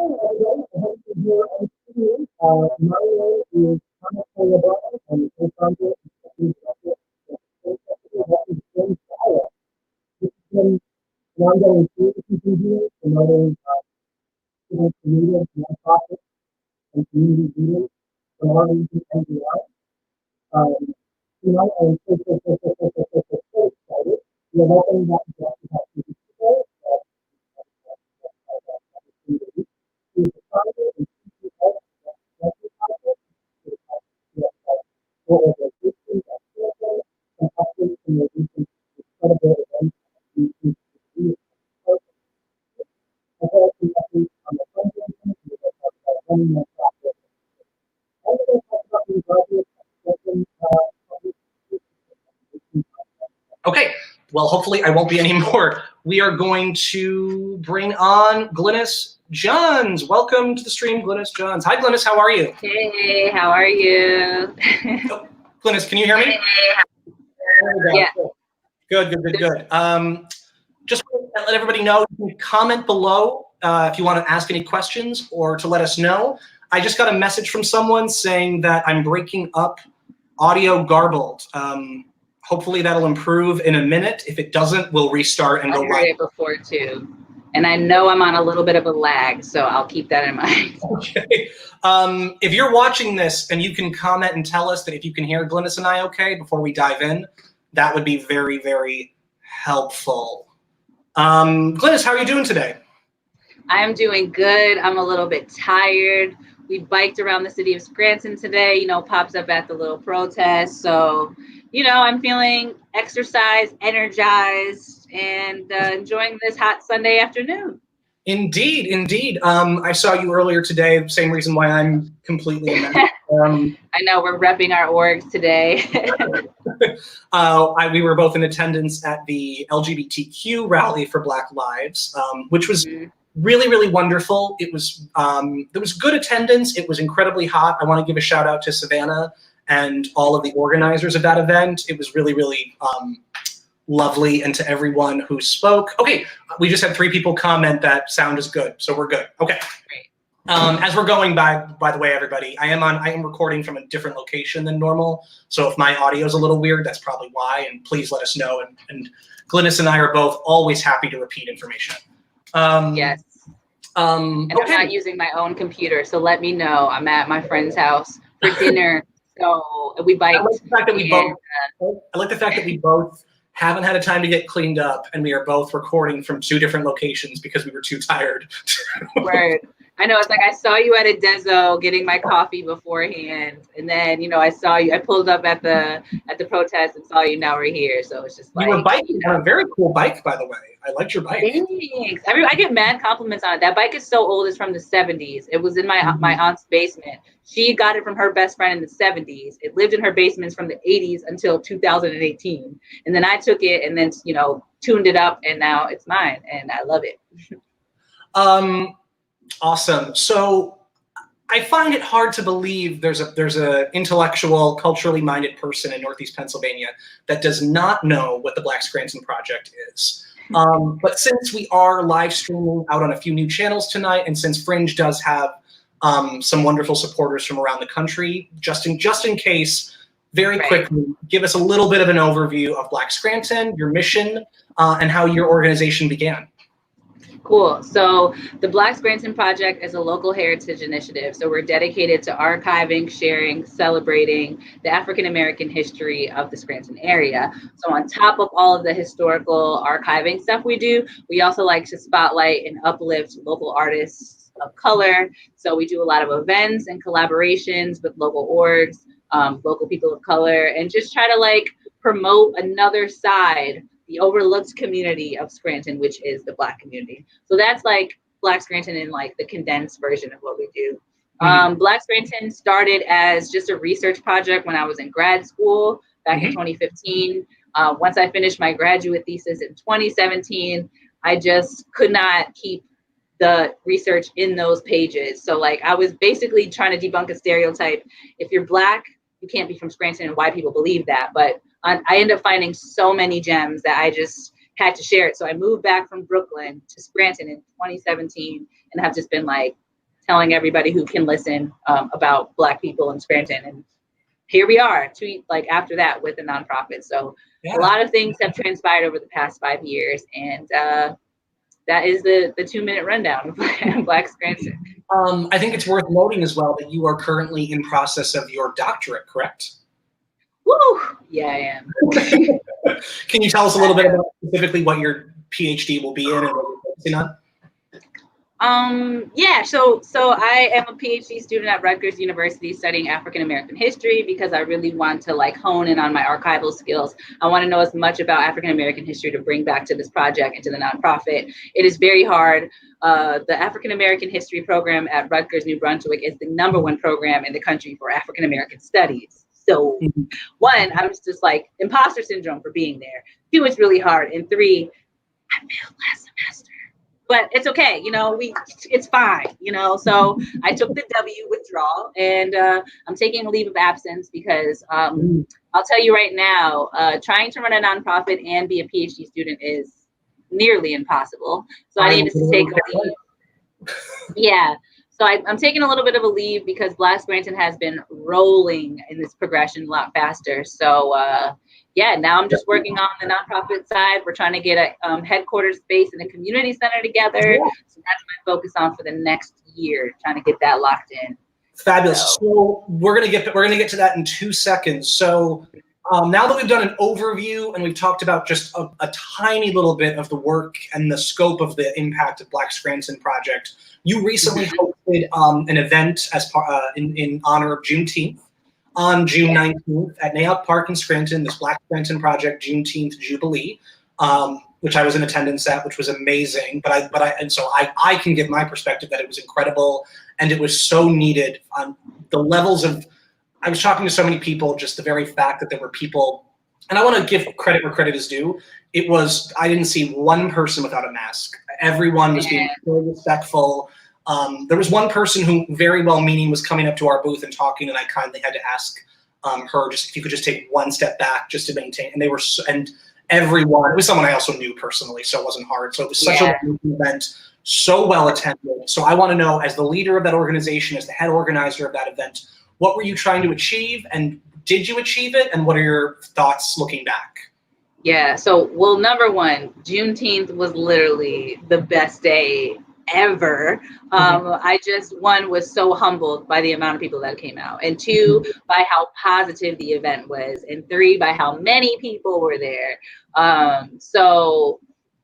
everybody. I hope you're here on screen. My name is Thomas Taylor. I'm the co-founder and executive director of Fringe. This has been an ongoing series we've been doing, promoting students, comedians, nonprofits, and community leaders from our region and beyond. Tonight, I'm so excited. We are hoping that we can have two people today. Who is the founder and CEO of the Project, for organizations and children, and updates in the recent incredible events and community. As well as some updates on the fundraising, we will talk about one nonprofit. I'm going to talk about the graduate and Okay, well, hopefully I won't be anymore. We are going to bring on Glynis Johns. Welcome to the stream, Glynis Johns. Hi, Glynis, how are you? Hey, how are you? Oh, Glynis, can you hear me? Yeah. Good. Just to let everybody know, you can comment below if you want to ask any questions or to let us know. I just got a message from someone saying that I'm breaking up, audio garbled. Hopefully that'll improve in a minute. If it doesn't, we'll restart and go live. I heard it before too. And I know I'm on a little bit of a lag, so I'll keep that in mind. Okay. If you're watching this and you can comment and tell us that if you can hear Glynis and I okay before we dive in, that would be very, very helpful. Glynis, how are you doing today? I'm doing good. I'm a little bit tired. We biked around the city of Scranton today, you know, pops up at the little protest. So, you know, I'm feeling exercised, energized, and enjoying this hot Sunday afternoon. Indeed. I saw you earlier today, same reason why I'm completely in that. I know we're repping our orgs today. We were both in attendance at the LGBTQ rally for Black Lives, which was really, really wonderful. It was there was good attendance. It was incredibly hot. I want to give a shout out to Savannah and all of the organizers of that event. It was really, really lovely, and to everyone who spoke. Okay, we just had 3 people comment that sound is good, so we're good. Okay. Great. As we're going by the way, everybody, I am recording from a different location than normal, so if my audio is a little weird, that's probably why, and please let us know. And Glynis and I are both always happy to repeat information. Yes. And okay. I'm not using my own computer, so let me know. I'm at my friend's house for dinner, so we biked. I like the fact that we both haven't had a time to get cleaned up, and we are both recording from 2 different locations because we were too tired. Word. I know, it's like I saw you at a Dezo getting my coffee beforehand, and then, you know, I saw you, I pulled up at the protest and saw you, now we're here. So it's just like, you were biking on a very cool bike, by the way. I liked your bike. Thanks. I get mad compliments on it. That bike is so old, it's from the 70s. It was in my aunt's basement. She got it from her best friend in the 70s. It lived in her basement from the 80s until 2018. And then I took it and then, you know, tuned it up, and now it's mine, and I love it. Awesome. So I find it hard to believe there's a intellectual, culturally minded person in Northeast Pennsylvania that does not know what the Black Scranton Project is. But since we are live streaming out on a few new channels tonight, and since Fringe does have some wonderful supporters from around the country, just in case, very quickly, give us a little bit of an overview of Black Scranton, your mission, and how your organization began. Cool. So the Black Scranton Project is a local heritage initiative. So we're dedicated to archiving, sharing, celebrating the African-American history of the Scranton area. So on top of all of the historical archiving stuff we do, we also like to spotlight and uplift local artists of color. So we do a lot of events and collaborations with local orgs, local people of color, and just try to like promote another side, the overlooked community of Scranton, which is the Black community. So that's like Black Scranton in like the condensed version of what we do. Black Scranton started as just a research project when I was in grad school back in 2015. Once I finished my graduate thesis in 2017, I just could not keep the research in those pages. So like I was basically trying to debunk a stereotype. If you're Black, you can't be from Scranton, and why people believe that. But I ended up finding so many gems that I just had to share it. So I moved back from Brooklyn to Scranton in 2017 and have just been like telling everybody who can listen about Black people in Scranton. And here we are, like after that with a nonprofit. So a lot of things have transpired over the past 5 years, and that is the 2-minute rundown of Black Scranton. I think it's worth noting as well that you are currently in process of your doctorate, correct? Woo! Yeah, I am. Can you tell us a little bit about specifically what your PhD will be in and what you're focusing on? Yeah, so I am a PhD student at Rutgers University studying African American history because I really want to like hone in on my archival skills. I want to know as much about African American history to bring back to this project and to the nonprofit. It is very hard. The African American history program at Rutgers New Brunswick is the #1 program in the country for African American studies. So 1, I'm just like imposter syndrome for being there. 2, it's really hard. And 3, I failed last semester. But it's okay, you know, it's fine, you know. So I took the W withdrawal, and I'm taking a leave of absence because I'll tell you right now, trying to run a nonprofit and be a PhD student is nearly impossible. So I needed to take a leave. Yeah. So I'm taking a little bit of a leave because Black Scranton has been rolling in this progression a lot faster. So yeah, now I'm just working on the nonprofit side. We're trying to get a headquarters space and a community center together. So that's my focus on for the next year, trying to get that locked in. Fabulous. So we're gonna get to that in 2 seconds. So now that we've done an overview and we've talked about just a tiny little bit of the work and the scope of the impact of Black Scranton Project, you recently hosted an event as in honor of Juneteenth on June 19th at Nahok Park in Scranton, this Black Scranton Project Juneteenth Jubilee, which I was in attendance at, which was amazing. So I can give my perspective that it was incredible and it was so needed on the levels of. I was talking to so many people, just the very fact that there were people, and I want to give credit where credit is due. I didn't see one person without a mask. Everyone was being so respectful. There was one person who, very well-meaning, was coming up to our booth and talking, and I kindly had to ask her just if you could just take one step back just to maintain. And they were, and everyone, it was someone I also knew personally, so it wasn't hard. So it was such a wonderful event, so well attended. So I want to know, as the leader of that organization, as the head organizer of that event, what were you trying to achieve, and did you achieve it, and what are your thoughts looking back? Yeah, so, well, #1, Juneteenth was literally the best day ever. I just, 1, was so humbled by the amount of people that came out, and 2, by how positive the event was, and 3, by how many people were there. So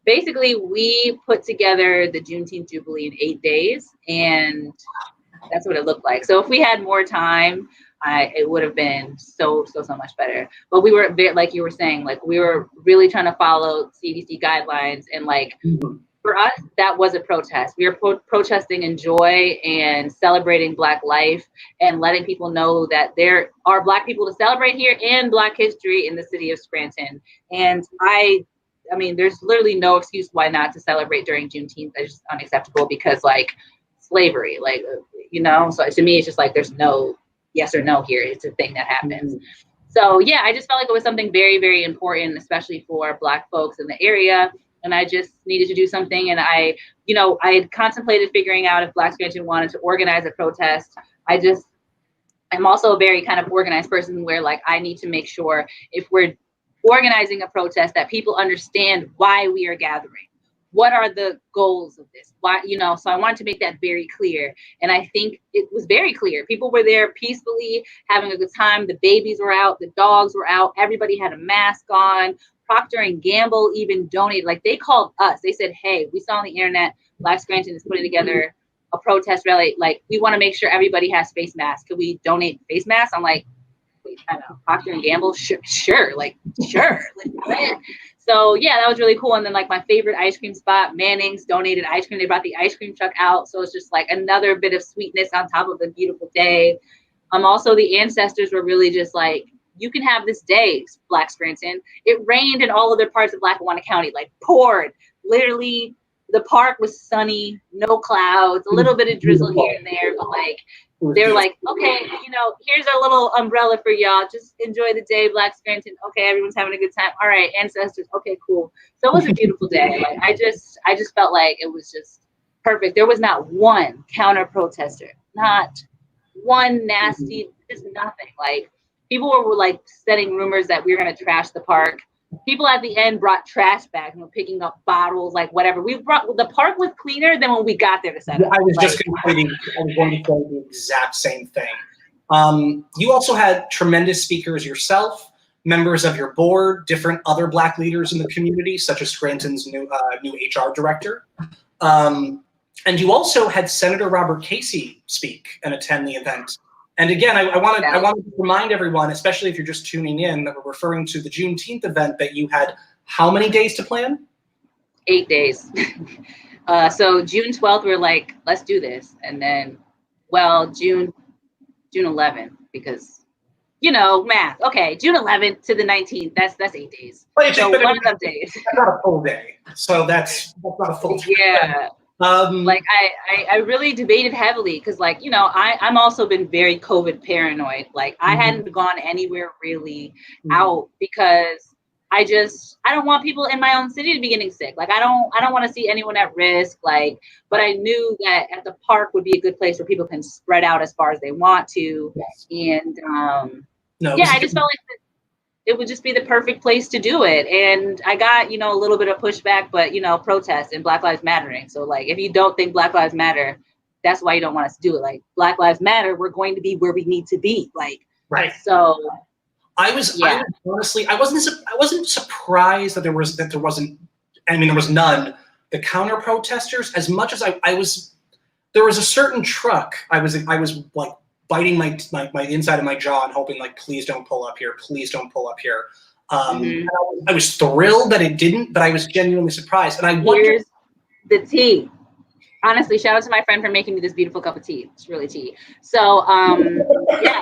basically, we put together the Juneteenth Jubilee in 8 days, and that's what it looked like. So if we had more time, it would have been so much better. But we were, like you were saying, like we were really trying to follow CDC guidelines, and like for us, that was a protest. We were protesting in joy and celebrating Black life and letting people know that there are Black people to celebrate here and Black history in the city of Scranton. And I mean, there's literally no excuse why not to celebrate during Juneteenth. It's just unacceptable because like slavery, like, you know, so to me, it's just like, there's no yes or no here. It's a thing that happens. So yeah, I just felt like it was something very, very important, especially for Black folks in the area. And I just needed to do something. And I had contemplated figuring out if Black Scranton wanted to organize a protest. I'm also a very kind of organized person where like, I need to make sure if we're organizing a protest that people understand why we are gathering. What are the goals of this? Why, so I wanted to make that very clear. And I think it was very clear. People were there peacefully, having a good time. The babies were out, the dogs were out, everybody had a mask on. Procter & Gamble even donated, like they called us. They said, hey, we saw on the internet, Black Scranton is putting together a protest rally. Like, we want to make sure everybody has face masks. Could we donate face masks? I'm like, wait, I don't know, Procter & Gamble? Sure. Like, what? So yeah, that was really cool. And then like my favorite ice cream spot, Manning's, donated ice cream. They brought the ice cream truck out. So it's just like another bit of sweetness on top of the beautiful day. Also the ancestors were really just like, you can have this day, Black Scranton. It rained in all other parts of Lackawanna County, like poured. Literally, the park was sunny, no clouds, a little bit of drizzle here and there, but like, they're like, okay, here's our little umbrella for y'all. Just enjoy the day, Black Scranton. Okay, everyone's having a good time. All right, ancestors. Okay, cool. So it was a beautiful day. Like I just felt like it was just perfect. There was not one counter protester, not one nasty, just nothing. Like people were like setting rumors that we were gonna trash the park. People at the end brought trash bags and were picking up bottles, like whatever. The park was cleaner than when we got there to set up. I was just going to say the exact same thing. You also had tremendous speakers yourself, members of your board, different other Black leaders in the community, such as Scranton's new HR director. And you also had Senator Robert Casey speak and attend the event. And again, I want to remind everyone, especially if you're just tuning in, that we're referring to the Juneteenth event that you had how many days to plan? 8 days. So June 12th, we were like, let's do this. And then, well, June 11th, because, you know, math. Okay, June 11th to the 19th, that's 8 days. So one of those days. That's not a full day. So that's not a full day. Yeah. Like I really debated heavily because, like, you know, I'm also been very COVID paranoid. Like I hadn't gone anywhere really out because I don't want people in my own city to be getting sick. Like I don't want to see anyone at risk. Like, but I knew that at the park would be a good place where people can spread out as far as they want to. Yes. And I just felt like it would just be the perfect place to do it. And I got, you know, a little bit of pushback, but, you know, protest and Black Lives Mattering. So like, if you don't think Black Lives Matter, that's why you don't want us to do it. Like Black Lives Matter, we're going to be where we need to be. Like, right. So I was honestly, I wasn't surprised that there wasn't, I mean, there was none. The counter protesters, as much as I was, there was a certain truck. I was like, biting my inside of my jaw and hoping, like, please don't pull up here. Please don't pull up here. I was thrilled that it didn't, but I was genuinely surprised. And I wondered. Here's the tea. Honestly, shout out to my friend for making me this beautiful cup of tea. It's really tea. So, yeah,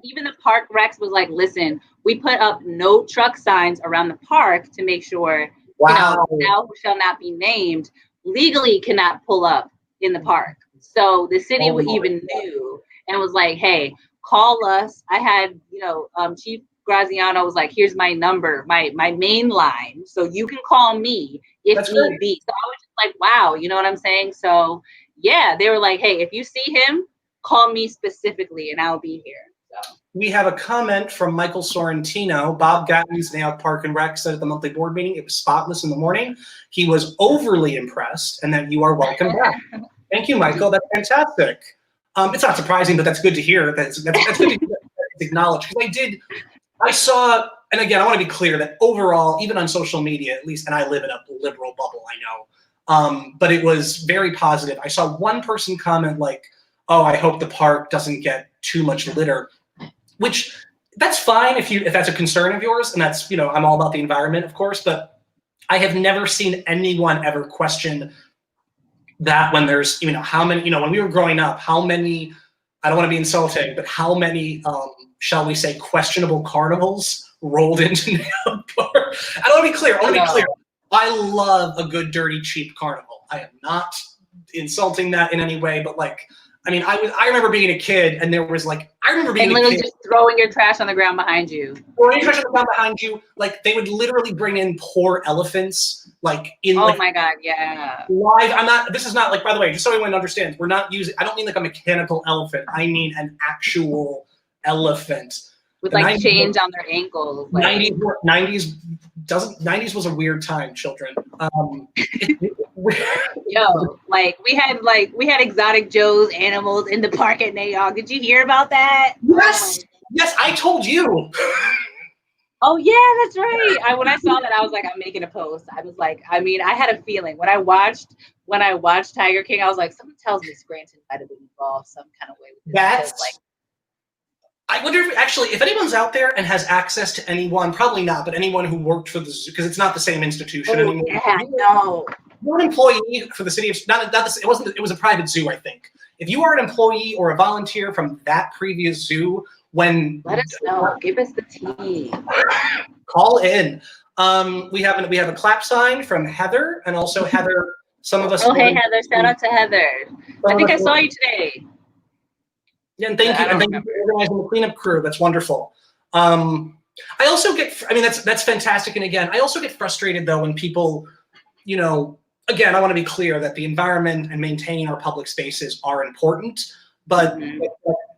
even the park Rex was like, listen, we put up no truck signs around the park to make sure, wow, you know, thou shall not be named, legally cannot pull up in the park. So the city even knew and was like, hey, call us. I had, you know, Chief Graziano was like, here's my number, my main line. So you can call me if need be. So I was just like, wow, you know what I'm saying? So yeah, they were like, hey, if you see him, call me specifically and I'll be here. So we have a comment from Michael Sorrentino. Bob Gatton's now at Park and Rec said at the monthly board meeting, it was spotless in the morning. He was overly impressed and that you are welcome back. Thank you, Michael. That's fantastic. It's not surprising, but that's good to hear. That's good to hear. It's acknowledged. Because I saw, and again, I want to be clear that overall, even on social media, at least, and I live in a liberal bubble, I know, but it was very positive. I saw one person comment like, oh, I hope the park doesn't get too much litter, which that's fine if that's a concern of yours, and that's, you know, I'm all about the environment, of course, but I have never seen anyone ever question that when there's, you know, how many, you know, when we were growing up, how many, I don't want to be insulting, but how many, shall we say, questionable carnivals rolled into New York Park? I don't want to be clear. I want to be clear. I love a good, dirty, cheap carnival. I am not insulting that in any way, but like, I mean, I remember being a kid and there was like, literally just throwing your trash on the ground behind you. Throwing your trash on the ground behind you. Like they would literally bring in poor elephants, like in oh my God, yeah. Live. This is not like, by the way, just so everyone understands, we're not using, I don't mean like a mechanical elephant. I mean an actual elephant. With like chains on their ankles. Like. 90s was a weird time, children. Yo, like we had exotic Joe's animals in the park at Nayog. Did you hear about that? Yes, yes, I told you. Oh yeah, that's right. When I saw that, I was like, I'm making a post. I was like, I mean, I had a feeling when I watched Tiger King, I was like, someone tells me Scranton might have been involved some kind of way with this. That's like. I wonder if anyone's out there and has access to anyone, probably not, but anyone who worked for the zoo, because it's not the same institution anymore. Yeah, no. You're an employee for the city of, it was a private zoo, I think. If you are an employee or a volunteer from that previous zoo, let us know. Give us the tea. Call in. We have a clap sign from Heather, and also Heather. Some of us. Oh, hey Heather! Shout out to Heather. I think I saw you today. Yeah, and thank you for organizing the cleanup crew. That's wonderful. I also get, I mean, that's fantastic. And again, I also get frustrated though when people, you know, again, I want to be clear that the environment and maintaining our public spaces are important, but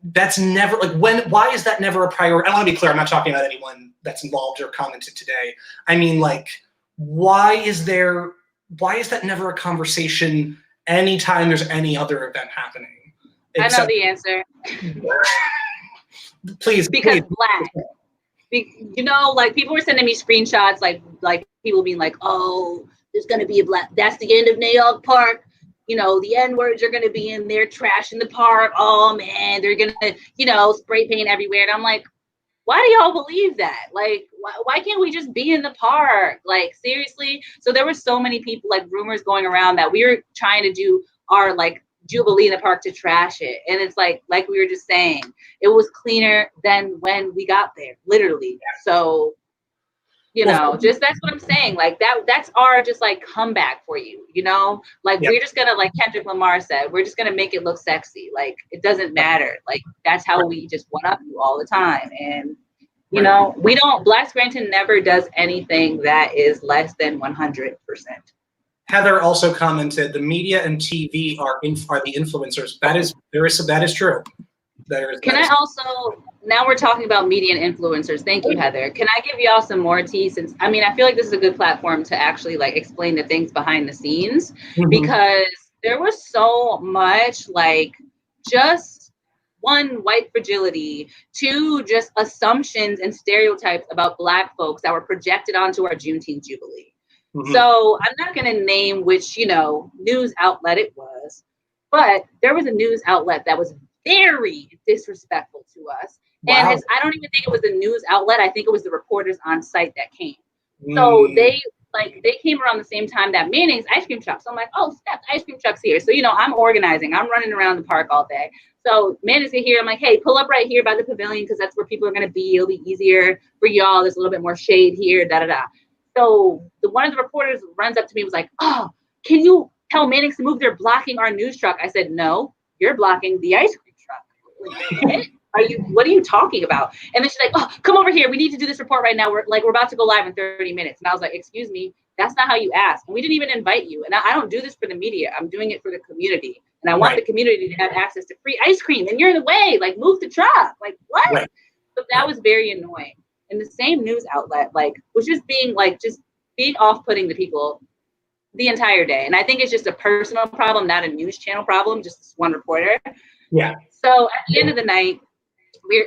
that's never like why is that never a priority? I want to be clear, I'm not talking about anyone that's involved or commented today. I mean, like, why is that never a conversation anytime there's any other event happening? I know the answer. Please, because please. Black. You know, like people were sending me screenshots, like people being like, "Oh, there's gonna be a black. That's the end of Nayoth Park. You know, the N-words are gonna be in there, trash in the park. Oh man, they're gonna, you know, spray paint everywhere." And I'm like, why do y'all believe that? Like, why can't we just be in the park? Like, seriously? So there were so many people, like rumors going around that we were trying to do our like Jubilee in the park to trash it. And it's like we were just saying, it was cleaner than when we got there, literally. So, you know, just that's what I'm saying. Like that's our just like comeback for you, you know? Like we're just gonna, like Kendrick Lamar said, we're just gonna make it look sexy. Like it doesn't matter. Like that's how we just one up you all the time. And you know, Black Scranton never does anything that is less than 100%. Heather also commented, the media and TV are the influencers. That is true. Can I also, now we're talking about media and influencers. Thank you, Heather. Can I give y'all some more tea? Since, I mean, I feel like this is a good platform to actually like explain the things behind the scenes, because there was so much like just one, white fragility, two, just assumptions and stereotypes about Black folks that were projected onto our Juneteenth Jubilee. So I'm not going to name which, you know, news outlet it was, but there was a news outlet that was very disrespectful to us. Wow. And I don't even think it was the news outlet. I think it was the reporters on site that came. So they came around the same time that Manning's ice cream truck. So I'm like, oh, snap, ice cream truck's here. So, you know, I'm organizing. I'm running around the park all day. So Manning's here. I'm like, hey, pull up right here by the pavilion because that's where people are going to be. It'll be easier for y'all. There's a little bit more shade here, da-da-da. So one of the reporters runs up to me and was like, oh, can you tell Manning's to move? They're blocking our news truck. I said, no, you're blocking the ice cream truck. What are you talking about? And then she's like, oh, come over here. We need to do this report right now. We're about to go live in 30 minutes. And I was like, excuse me, that's not how you ask. And we didn't even invite you. And I don't do this for the media. I'm doing it for the community. And I want the community to have access to free ice cream. And you're in the way, like move the truck. Like what? Right. So that was very annoying. And the same news outlet, like, was just being off-putting to people the entire day. And I think it's just a personal problem, not a news channel problem, just one reporter. Yeah. So at the end of the night,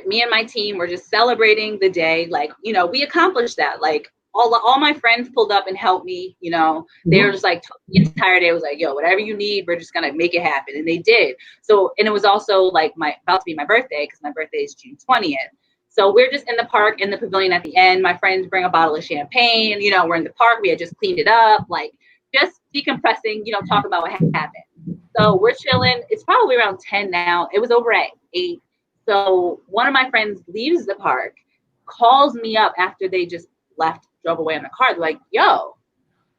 me and my team were just celebrating the day. Like, you know, we accomplished that. Like all my friends pulled up and helped me, you know, they were just like, the entire day was like, yo, whatever you need, we're just going to make it happen. And they did. So, and it was also like about to be my birthday, because my birthday is June 20th. So we're just in the park, in the pavilion at the end. My friends bring a bottle of champagne. You know, we're in the park. We had just cleaned it up, like just decompressing, you know, talk about what happened. So we're chilling. It's probably around 10 now. It was over at 8. So one of my friends leaves the park, calls me up after they just drove away in the car. They're like, yo,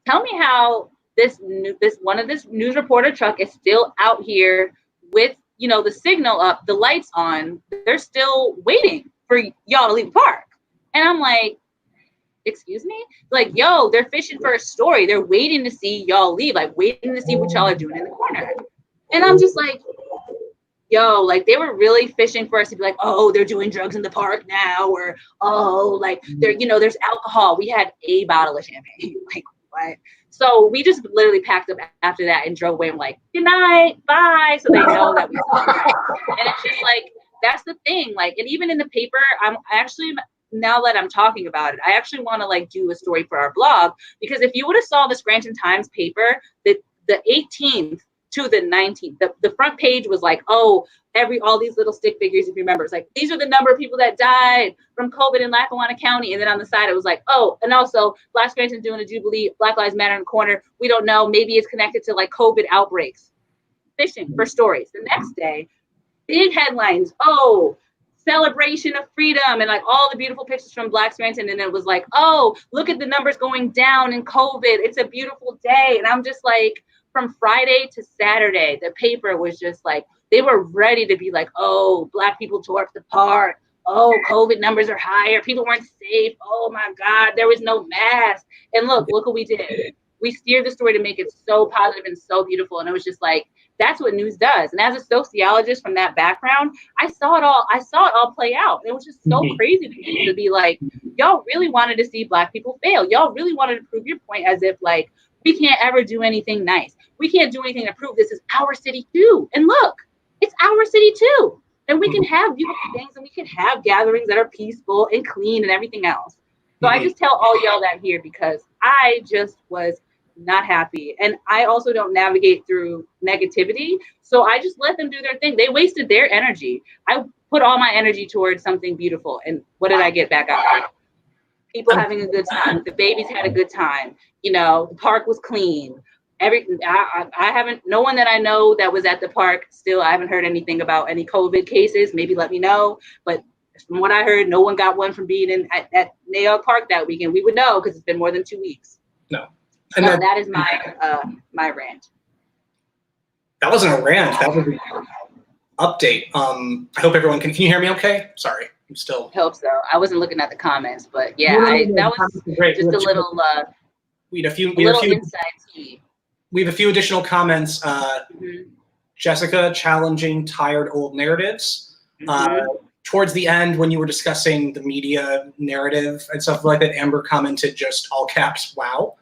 tell me how this news reporter truck is still out here with, you know, the signal up, the lights on. They're still waiting for y'all to leave the park. And I'm like, excuse me? Like, yo, they're fishing for a story. They're waiting to see y'all leave, like waiting to see what y'all are doing in the corner. And I'm just like, yo, like they were really fishing for us to be like, oh, they're doing drugs in the park now, or oh, like there, you know, there's alcohol. We had a bottle of champagne. Like, what? So we just literally packed up after that and drove away. I'm like, good night, bye. So they know that we and it's just like, that's the thing. Like, and even in the paper, I'm actually, now that I'm talking about it, I actually want to like do a story for our blog, because if you would have saw the Scranton Times paper, the 18th to the 19th, the front page was like, oh, all these little stick figures, if you remember, it's like, these are the number of people that died from COVID in Lackawanna County. And then on the side, it was like, oh, and also Black Scranton's doing a Jubilee, Black Lives Matter in the corner. We don't know, maybe it's connected to like COVID outbreaks. Fishing for stories. The next day, big headlines, oh, celebration of freedom, and like all the beautiful pictures from Black Scranton. And it was like, oh, look at the numbers going down in COVID. It's a beautiful day. And I'm just like, from Friday to Saturday, the paper was just like, they were ready to be like, oh, Black people tore up the park. Oh, COVID numbers are higher. People weren't safe. Oh my God, there was no mask. And look what we did. we steered the story to make it so positive and so beautiful. And it was just like, that's what news does. And as a sociologist from that background, I saw it all play out. And it was just so crazy to me to be like, y'all really wanted to see Black people fail. Y'all really wanted to prove your point, as if like, we can't ever do anything nice. We can't do anything to prove this is our city too. And look, it's our city too. And we can have beautiful things, and we can have gatherings that are peaceful and clean and everything else. So I just tell all y'all that here, because I just was not happy. And I also don't navigate through negativity. So I just let them do their thing. They wasted their energy. I put all my energy towards something beautiful. And what did I get back out of it? People having a good time. The babies had a good time. You know, the park was clean. I haven't, no one that I know that was at the park still, I haven't heard anything about any COVID cases. Maybe let me know. But from what I heard, no one got one from being at Nail Park that weekend. We would know because it's been more than 2 weeks. No. And so that is my rant. That wasn't a rant. That was an update. I hope everyone can you hear me okay? Sorry. I'm still. I hope so. I wasn't looking at the comments, but yeah, that was great. Just a little we have a few inside tea. We have a few additional comments. Jessica, challenging tired old narratives. Towards the end, when you were discussing the media narrative and stuff like that, Amber commented just all caps, wow.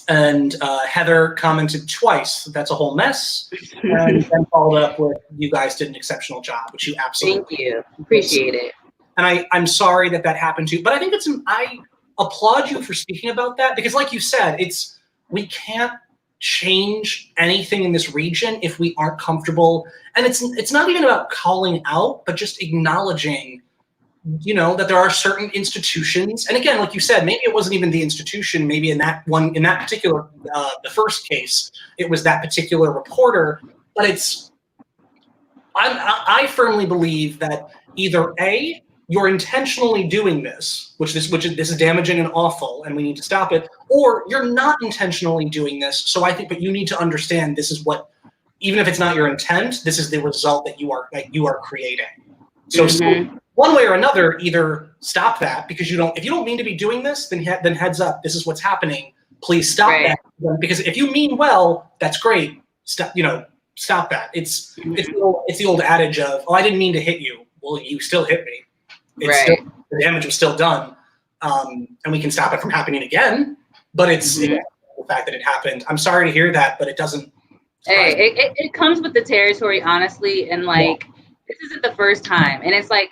And Heather commented twice, that's a whole mess. And then followed up with, you guys did an exceptional job, which you absolutely Thank you. Appreciate it. And I'm sorry that happened to you, but I think I applaud you for speaking about that, because like you said, we can't change anything in this region if we aren't comfortable. And it's not even about calling out, but just acknowledging, you know, that there are certain institutions. And again, like you said, maybe it wasn't even the institution, maybe in that particular, the first case, it was that particular reporter, but I firmly believe that either A, you're intentionally doing this, which is damaging and awful, and we need to stop it, or you're not intentionally doing this. So I think, but you need to understand this is what, even if it's not your intent, this is the result that you are creating. So, one way or another, either stop that, because if you don't mean to be doing this, then heads up, this is what's happening. Please stop that, because if you mean well, that's great. Stop that. It's the old adage of, oh, I didn't mean to hit you. Well, you still hit me. The damage was still done, and we can stop it from happening again. But it's the fact that it happened. I'm sorry to hear that, but it doesn't. Hey, it comes with the territory, honestly, and like this isn't the first time, and it's like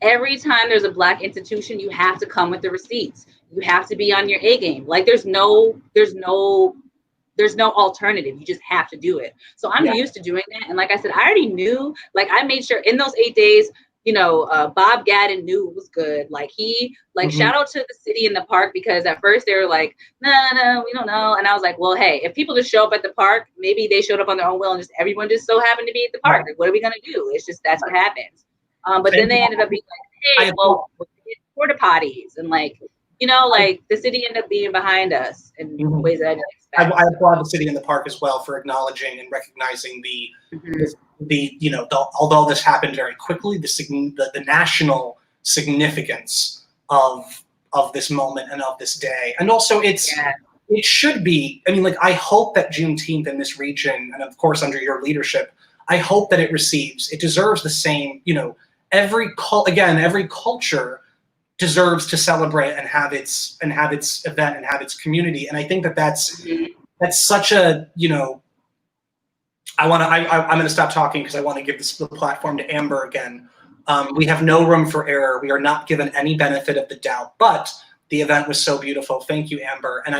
every time there's a Black institution, you have to come with the receipts. You have to be on your A game. Like there's no alternative. You just have to do it. So I'm used to doing that, and like I said, I already knew. Like I made sure in those 8 days. You know, Bob Gadden knew it was good. Like shout out to the city and the park, because at first they were like, no, we don't know. And I was like, well, hey, if people just show up at the park, maybe they showed up on their own will and just everyone just so happened to be at the park. Like, what are we gonna do? It's just that's what happens. But then they ended up being like, hey, well, we're gonna get porta potties, and like, you know, like the city ended up being behind us in ways that I didn't expect. I applaud the city and the park as well for acknowledging and recognizing although this happened very quickly, the national significance of this moment and of this day. And also it should be, I mean, like, I hope that Juneteenth in this region, and of course under your leadership, I hope that it deserves the same, you know, every culture deserves to celebrate and have its event and have its community. And I think that's such a, you know, I'm going to stop talking because I want to give the platform to Amber again. We have no room for error. We are not given any benefit of the doubt, but the event was so beautiful. Thank you, Amber. And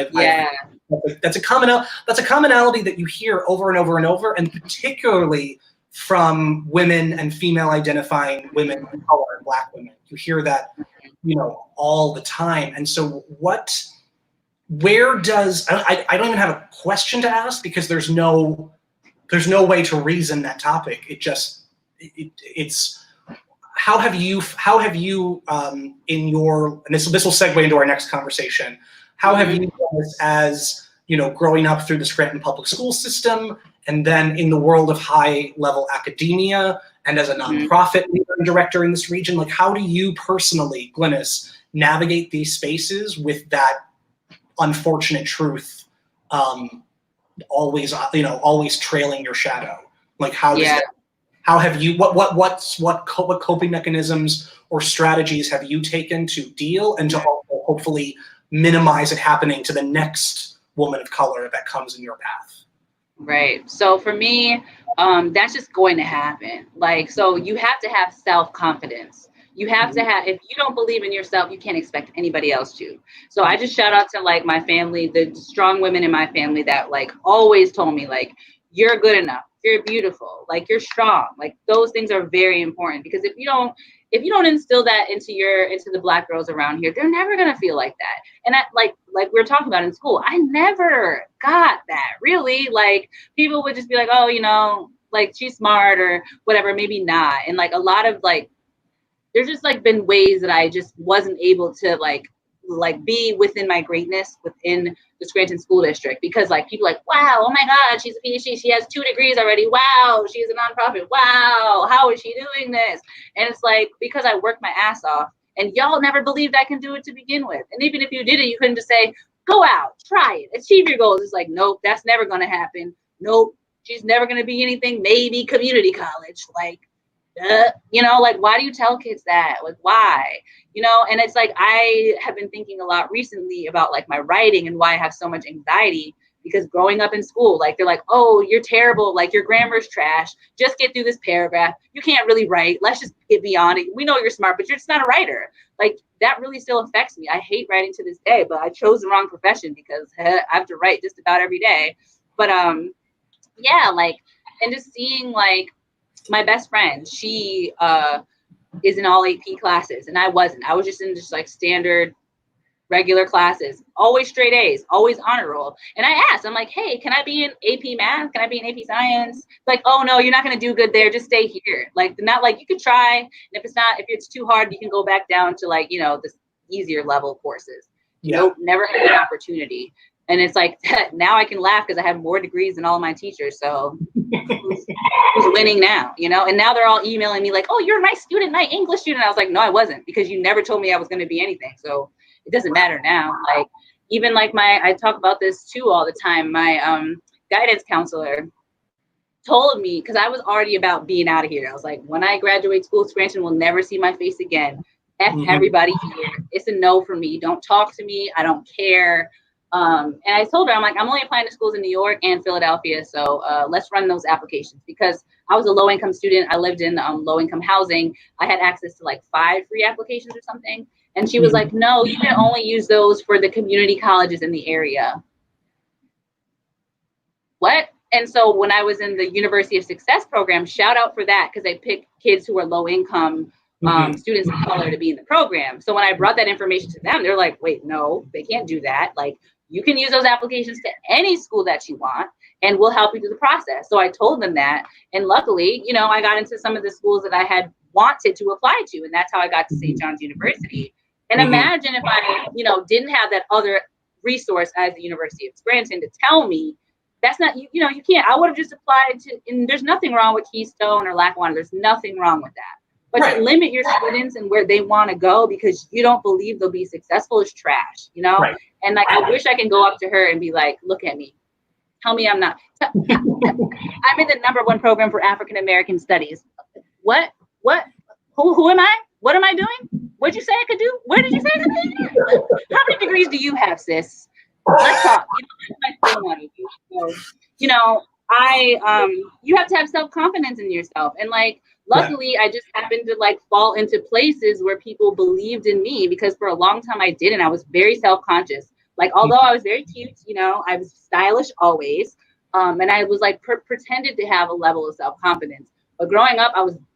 that's a commonality that you hear over and over and over, and particularly from women and female identifying women of color and Black women. You hear that, you know, all the time. And so where does, I don't even have a question to ask, because there's no way to reason that topic. It's how have you in your, and this will segue into our next conversation, how have you guys, as you know, growing up through the Scranton public school system, and then in the world of high level academia, and as a nonprofit leader and director in this region, like, how do you personally, Glynis, navigate these spaces with that unfortunate truth always trailing your shadow? Like how have you what coping mechanisms or strategies have you taken to deal and to hopefully minimize it happening to the next woman of color that comes in your path? Right. So for me, that's just going to happen. Like, so you have to have self-confidence. You have to have, if you don't believe in yourself, you can't expect anybody else to. So I just shout out to like my family, the strong women in my family that like always told me like, you're good enough, you're beautiful, like you're strong. Like those things are very important, because if you don't instill that into the Black girls around here, they're never gonna feel like that. And that, like we were talking about in school, I never got that really. Like people would just be like, oh, like she's smart or whatever, maybe not. And like a lot of like, there's just like been ways that I just wasn't able to like be within my greatness within the Scranton School District, because like people like, wow, oh my God, she's a PhD, she has 2 degrees already. Wow, she's a nonprofit. Wow, how is she doing this? And it's like, because I worked my ass off, and y'all never believed I can do it to begin with. And even if you did it, you couldn't just say, go out, try it, achieve your goals. It's like, nope, that's never gonna happen. Nope, she's never gonna be anything, maybe community college. Like, like, why do you tell kids that? Like, why? And it's like, I have been thinking a lot recently about like my writing and why I have so much anxiety, because growing up in school, like they're like, oh, you're terrible, like your grammar's trash, just get through this paragraph, you can't really write, let's just get beyond it, we know you're smart, but you're just not a writer. Like that really still affects me. I hate writing to this day, but I chose the wrong profession because I have to write just about every day. But yeah, like, and just seeing like my best friend, she is in all AP classes, and I wasn't. I was just in just like standard regular classes, always straight A's, always honor roll. And I asked, I'm like, hey, can I be in AP math? Can I be in AP science? Like, oh no, you're not going to do good there, just stay here. Like, not like, you could try, and if it's too hard, you can go back down to like, the easier level courses. Nope, never had an opportunity. And it's like, now I can laugh because I have more degrees than all of my teachers. So who's winning now, And now they're all emailing me like, oh, you're my student, my English student. I was like, no, I wasn't, because you never told me I was going to be anything. So it doesn't matter now. Like, even like I talk about this too all the time. My guidance counselor told me, because I was already about being out of here. I was like, when I graduate school, Scranton will never see my face again. F everybody here. It's a no for me. Don't talk to me. I don't care. And I told her, I'm like, I'm only applying to schools in New York and Philadelphia. So let's run those applications, because I was a low income student. I lived in low income housing. I had access to like 5 free applications or something. And she was like, no, you can only use those for the community colleges in the area. What? And so when I was in the University of Success program, shout out for that, because they picked kids who are low income students of color to be in the program. So when I brought that information to them, they're like, wait, no, they can't do that. Like, you can use those applications to any school that you want, and we'll help you through the process. So I told them that. And luckily, I got into some of the schools that I had wanted to apply to. And that's how I got to St. John's University. And imagine if I, didn't have that other resource as the University of Scranton to tell me that's not, you can't. I would have just applied to, and there's nothing wrong with Keystone or Lackawanna. There's nothing wrong with that. But to limit your students and where they want to go because you don't believe they'll be successful is trash, Right. And like, I wish I can go up to her and be like, look at me. Tell me I'm not. I'm in the #1 program for African American studies. What? Who am I? What am I doing? What'd you say I could do? Where did you say I could do? How many degrees do you have, sis? Let's talk. That's my thing on you. So, you have to have self-confidence in yourself. And like, luckily, I just happened to like fall into places where people believed in me, because for a long time I didn't. I was very self-conscious. Like, although I was very cute, I was stylish always. And I was like pretended to have a level of self-confidence. But growing up,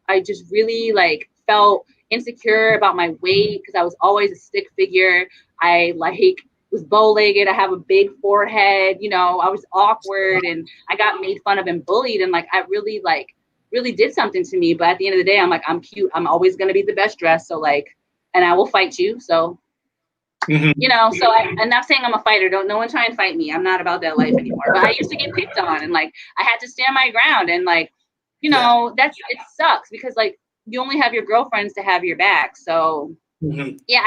I just really like felt insecure about my weight, because I was always a stick figure. I like was bow-legged. I have a big forehead. I was awkward, and I got made fun of and bullied. And like, I really did something to me. But at the end of the day, I'm like, I'm cute. I'm always going to be the best dressed. So like, and I will fight you. So, so I'm not saying I'm a fighter. Don't no one try and fight me. I'm not about that life anymore. But I used to get picked on, and like, I had to stand my ground. And like, it sucks, because like, you only have your girlfriends to have your back. So yeah,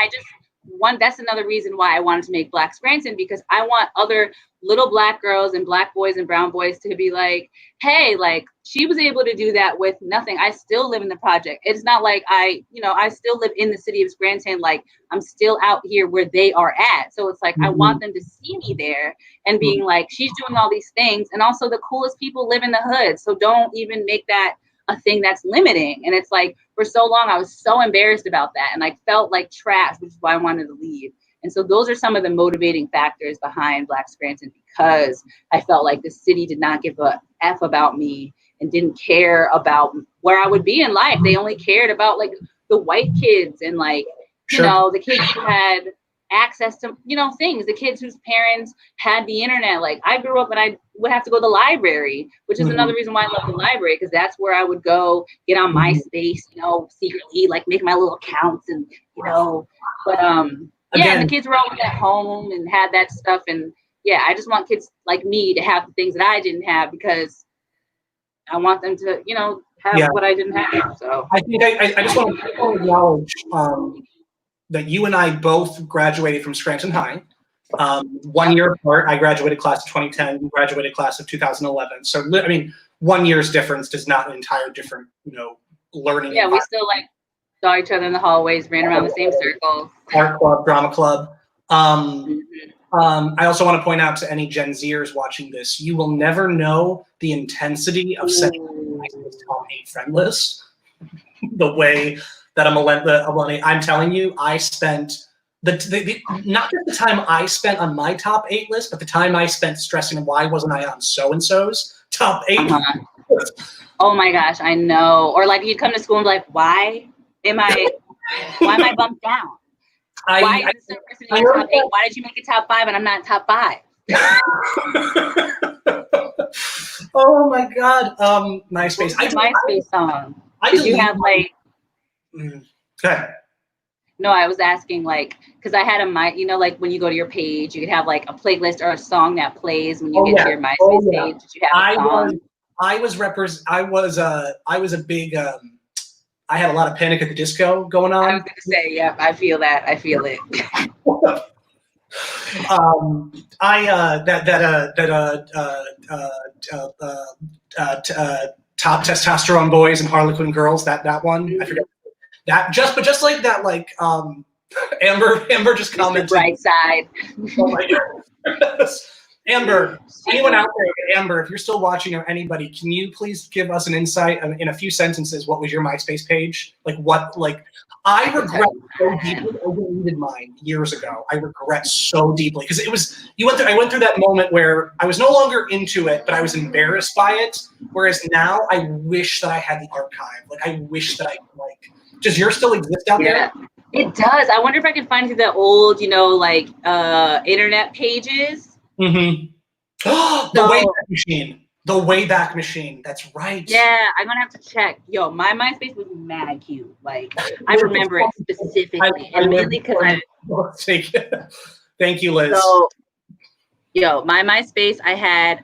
that's another reason why I wanted to make Black Scranton, because I want other little Black girls and Black boys and brown boys to be like, hey, like she was able to do that with nothing. I still live in the project. It's not like I still live in the city of Scranton. Like I'm still out here where they are at. So it's like, I want them to see me there and being like, she's doing all these things. And also the coolest people live in the hood. So don't even make that a thing that's limiting. And it's like, for so long, I was so embarrassed about that and like felt like trash, which is why I wanted to leave. And so those are some of the motivating factors behind Black Scranton, because I felt like the city did not give a F about me and didn't care about where I would be in life. They only cared about like the white kids and like, you know, the kids who had access to, you know, things, the kids whose parents had the internet. Like I grew up and I would have to go to the library, which is another reason why I love the library, because that's where I would go get on MySpace, you know, secretly, like make my little accounts and, you know, but yeah, and the kids were always at home and had that stuff. And yeah, I just want kids like me to have the things that I didn't have, because I want them to, you know, have what I didn't have. So I think I just want to acknowledge that you and I both graduated from Scranton High. 1 year apart. I graduated class of 2010, you graduated class of 2011. So, I mean, 1 year's difference does not an entire different, you know, learning. Yeah, we still like saw each other in the hallways, ran around the same circles. Art club, drama club. I also want to point out to any Gen Zers watching this, you will never know the intensity of setting my top 8 friend list the way that I'm telling you, I spent not just the time I spent on my top 8 list, but the time I spent stressing why wasn't I on so-and-so's top 8. Oh my gosh, I know. Or like you'd come to school and be like, why am I bumped down? Why is this person in top 8? Why did you make it top 5 and I'm not top 5? Oh my God. MySpace. MySpace song. Did you have like? Okay. No, I was asking like, because I had you know, like when you go to your page, you could have like a playlist or a song that plays when you get to your MySpace page. Did you have a song? I was a big. I had a lot of Panic at the Disco going on. I was gonna say, yeah, I feel that. I feel it. Top Testosterone Boys and Harlequin Girls. That one. I forget that. Just like that. Like Amber just commented. Bright side. Oh my God. Amber, anyone out there, Amber, if you're still watching or anybody, can you please give us an insight in a few sentences? What was your MySpace page? I regret so deeply. I deleted mine years ago. I regret so deeply because I went through that moment where I was no longer into it, but I was embarrassed by it. Whereas now I wish that I had the archive. Like I wish that does yours still exist out there? It does. I wonder if I can find the old, you know, like internet pages. Mm-hmm. The Wayback Machine. The Wayback Machine. That's right. Yeah, I'm gonna have to check. Yo, my MySpace was mad cute. Like I remember it specifically, and mainly because Thank you, Liz. So, yo, my MySpace, I had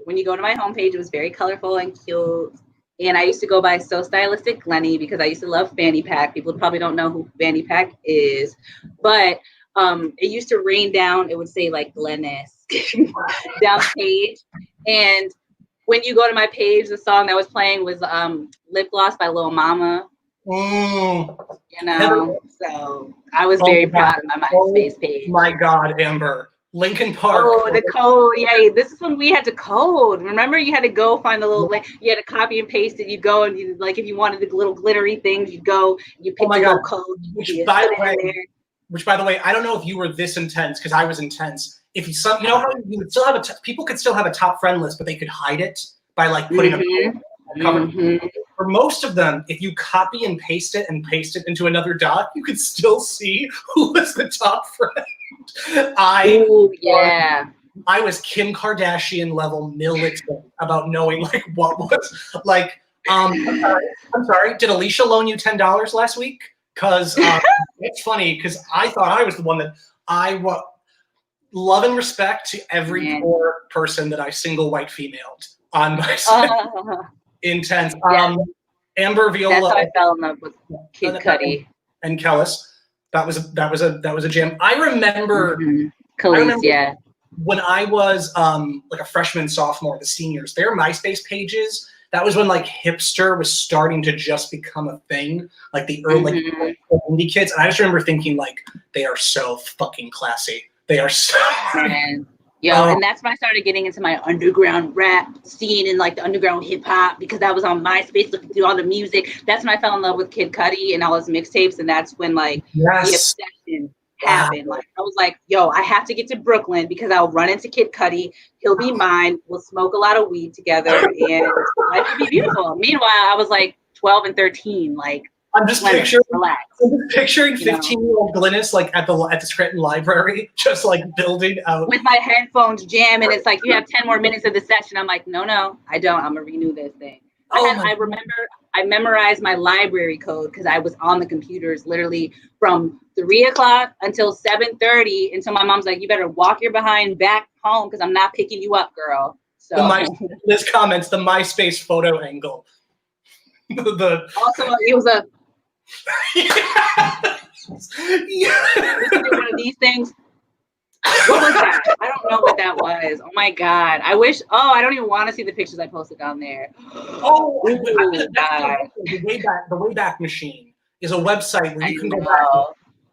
when you go to my homepage, it was very colorful and cute. And I used to go by So Stylistic Glenny because I used to love Fanny Pack. People probably don't know who Fanny Pack is, but it used to rain down. It would say like Glynis down the page. And when you go to my page, the song that was playing was Lip Gloss by Lil Mama. You know, so I was very proud of my MySpace page. My God, Amber. Lincoln Park. Oh, the code. Yeah, this is when we had to code. Remember, you had to go find the little, you had to copy and paste it. You'd go and you if you wanted the little glittery things, you'd go, you pick the little code. Which by the way, I don't know if you were this intense because I was intense. If you know how you would still have people could still have a top friend list, but they could hide it by like putting a cover. For most of them, if you copy and paste it into another doc, you could still see who was the top friend. I was Kim Kardashian level militant about knowing like what was like. I'm sorry. Did Alicia loan you $10 last week? Because it's funny because I thought I was the one that love and respect to every poor person that I single white femaled on my side. Intense. Amber Viola. That's how I fell in love with Kid Cudi and Kellis. That was a jam. I remember. Khalees, yeah. When I was like a freshman, sophomore, the seniors, their MySpace pages. That was when like hipster was starting to just become a thing, like the early indie kids. And I just remember thinking like, they are so fucking classy. They are so. Man. Yo, and that's when I started getting into my underground rap scene and like the underground hip hop, because I was on MySpace looking through all the music. That's when I fell in love with Kid Cudi and all his mixtapes, and that's when like the obsession happened. Like I was like, yo, I have to get to Brooklyn because I'll run into Kid Cudi. He'll be mine. We'll smoke a lot of weed together, and life will be beautiful. Meanwhile, I was like 12 and 13, like. I'm just picturing 15-year-old Glynis like at the Scranton Library, just like building out with my headphones jamming. It's like, you have 10 more minutes of the session. I'm like, no, I don't. I'm gonna renew this thing. I remember I memorized my library code because I was on the computers literally from 3 o'clock until 7:30 until my mom's like, you better walk your behind back home because I'm not picking you up, girl. So Liz comments the MySpace photo angle. Also, it was a one of these things. What was that? I don't know what that was. Oh my god! I wish. Oh, I don't even want to see the pictures I posted on there. Oh, God. The Wayback Machine is a website where you can go back.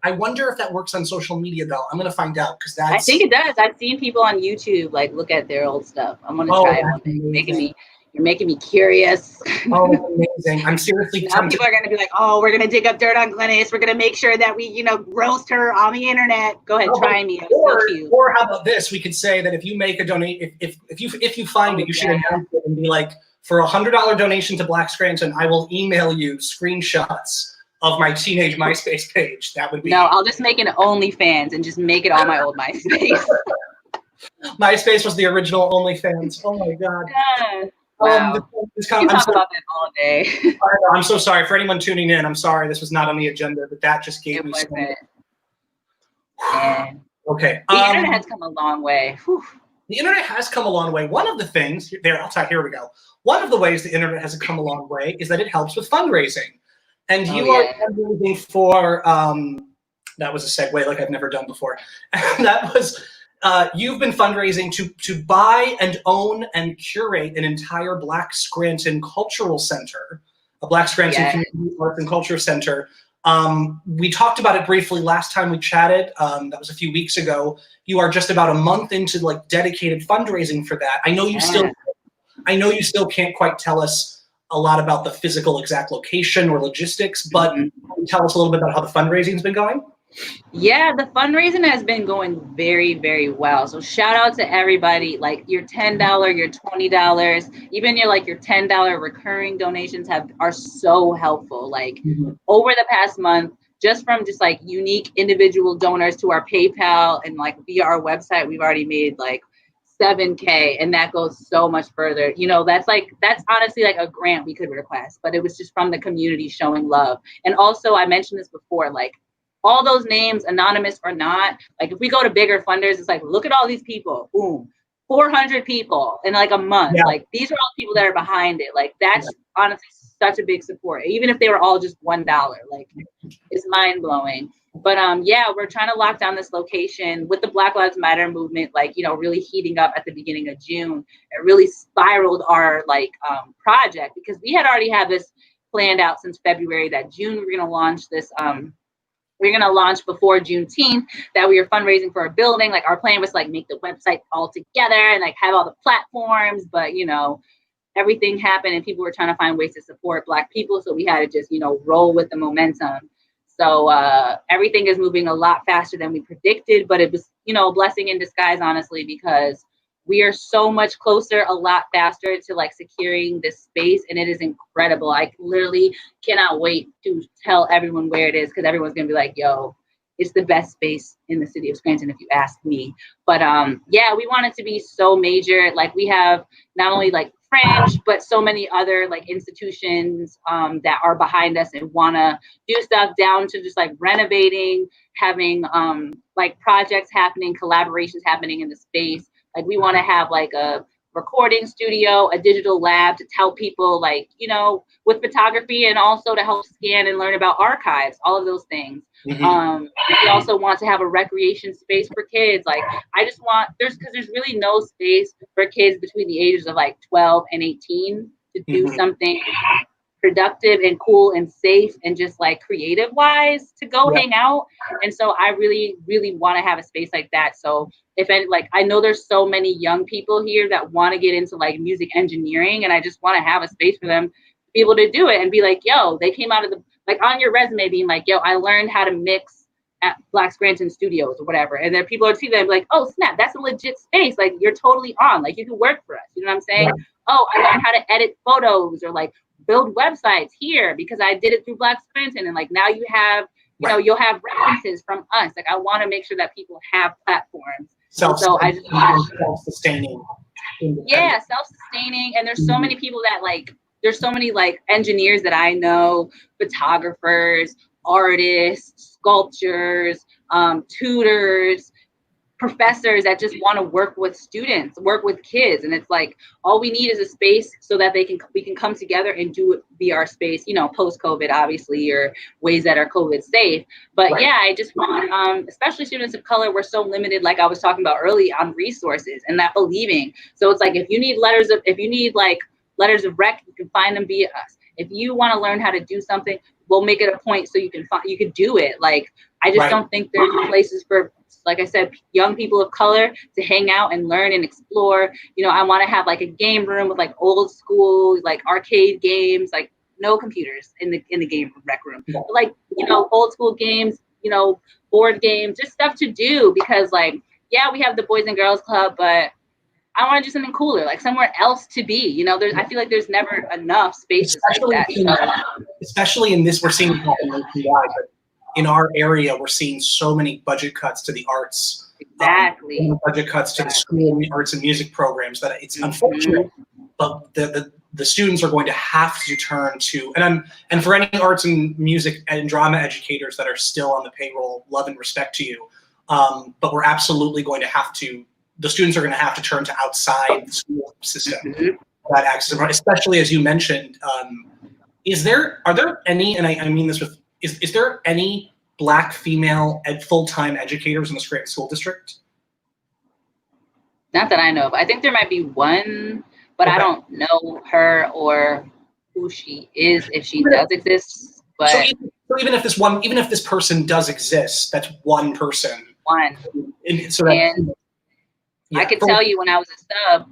I wonder if that works on social media though. I'm gonna find out because that's. I think it does. I've seen people on YouTube like look at their old stuff. I'm gonna try it one day. You're making me curious. Oh, amazing. I'm seriously now people are going to be like, oh, we're going to dig up dirt on Glynis. We're going to make sure that we, roast her on the internet. Go ahead, try me. I'm so cute. Or how about this? We could say that if you make a donate, if you find it, you should announce it and be like, for $100 donation to Black Scranton, I will email you screenshots of my teenage MySpace page. That would be. No, I'll just make an OnlyFans and just make it all my old MySpace. MySpace was the original OnlyFans. Oh my God. Yeah. Wow. We can talk about that all day. I'm so sorry for anyone tuning in. I'm sorry this was not on the agenda, but that just gave me so much. Okay. The internet has come a long way. Whew. The internet has come a long way. One of the things here we go. One of the ways the internet has come a long way is that it helps with fundraising. And you are fundraising for that was a segue like I've never done before. And that was you've been fundraising to buy and own and curate an entire Black Scranton Cultural Center, a Black Scranton Community Arts and Culture Center. We talked about it briefly last time we chatted. That was a few weeks ago. You are just about a month into like dedicated fundraising for that. I know you still can't quite tell us a lot about the physical exact location or logistics, but can you tell us a little bit about how the fundraising's been going? Yeah, the fundraising has been going very, very well. So shout out to everybody, like your $10, your $20, even your $10 recurring donations are so helpful. Like over the past month, just from like unique individual donors to our PayPal and like via our website, we've already made like $7,000, and that goes so much further. That's honestly like a grant we could request, but it was just from the community showing love. And also, I mentioned this before, like all those names, anonymous or not, like if we go to bigger funders, it's like, look at all these people, boom, 400 people in like a month. Yeah. Like these are all people that are behind it. Like that's honestly such a big support, even if they were all just $1. Like it's mind blowing. But we're trying to lock down this location with the Black Lives Matter movement, like, really heating up at the beginning of June. It really spiraled our project because we had already had this planned out since February that June we're going to launch this. We're going to launch before Juneteenth, that we were fundraising for a building. Like our plan was like make the website all together and like have all the platforms, but everything happened and people were trying to find ways to support Black people. So we had to just, roll with the momentum. So everything is moving a lot faster than we predicted, but it was, a blessing in disguise, honestly, because we are so much closer, a lot faster to like securing this space. And it is incredible. I literally cannot wait to tell everyone where it is, because everyone's going to be like, yo, it's the best space in the city of Scranton, if you ask me. But we want it to be so major. Like we have not only like Fringe, but so many other like institutions that are behind us and want to do stuff, down to just like renovating, having like projects happening, collaborations happening in the space. Like we want to have like a recording studio, a digital lab to tell people like, you know, with photography, and also to help scan and learn about archives, all of those things. We also want to have a recreation space for kids. Like, I just want, because there's really no space for kids between the ages of like 12 and 18 to do something productive and cool and safe and just like creative wise to go hang out. And so I really, really want to have a space like that. So if any, like, I know there's so many young people here that want to get into like music engineering, and I just want to have a space for them to be able to do it and be like, yo, they came out of the, like on your resume being like, yo, I learned how to mix at Black Scranton Studios or whatever. And then people are seeing that like, oh snap, that's a legit space. Like, you're totally on, like you can work for us. You know what I'm saying? Oh, I learned how to edit photos or like build websites here because I did it through Black Scranton. And like, now you have, you know, you'll have references from us. Like, I want to make sure that people have platforms. So I just self-sustaining. Yeah, self-sustaining. And there's so many people that like, there's so many like engineers that I know, photographers, artists, sculptors, tutors, professors that just want to work with students, work with kids. And it's like, all we need is a space so that we can come together and do it, be our space, you know, post-COVID, obviously, or ways that are COVID safe. But yeah, I just want, especially students of color, we're so limited, like I was talking about early, on resources and that believing. So it's like, if you need letters of rec, you can find them via us. If you want to learn how to do something, we'll make it a point so you can do it. Like, I just don't think there's places for, like I said, young people of color to hang out and learn and explore. You know, I want to have like a game room with like old school, like arcade games, like no computers in the game rec room, but like, you know, old school games, you know, board games, just stuff to do. Because like, yeah, we have the Boys and Girls Club, but I want to do something cooler, like somewhere else to be. You know, I feel like there's never enough spaces like that. Especially in this, we're seeing it happen nationwide, but in our area, we're seeing so many budget cuts to the arts. Exactly. Budget cuts to the school arts and music programs that it's unfortunate, but the students are going to have to turn to, and for any arts and music and drama educators that are still on the payroll, love and respect to you. But we're absolutely going to have to, the students are going to have to turn to outside the school system for that access, especially as you mentioned. Are there any, and I mean this with, is there any Black female full-time educators in the Scranton School District? Not that I know of. I think there might be one, but I don't know her or who she is, if she does exist. But so even if this person does exist, that's one person. And I could tell you, when I was a sub,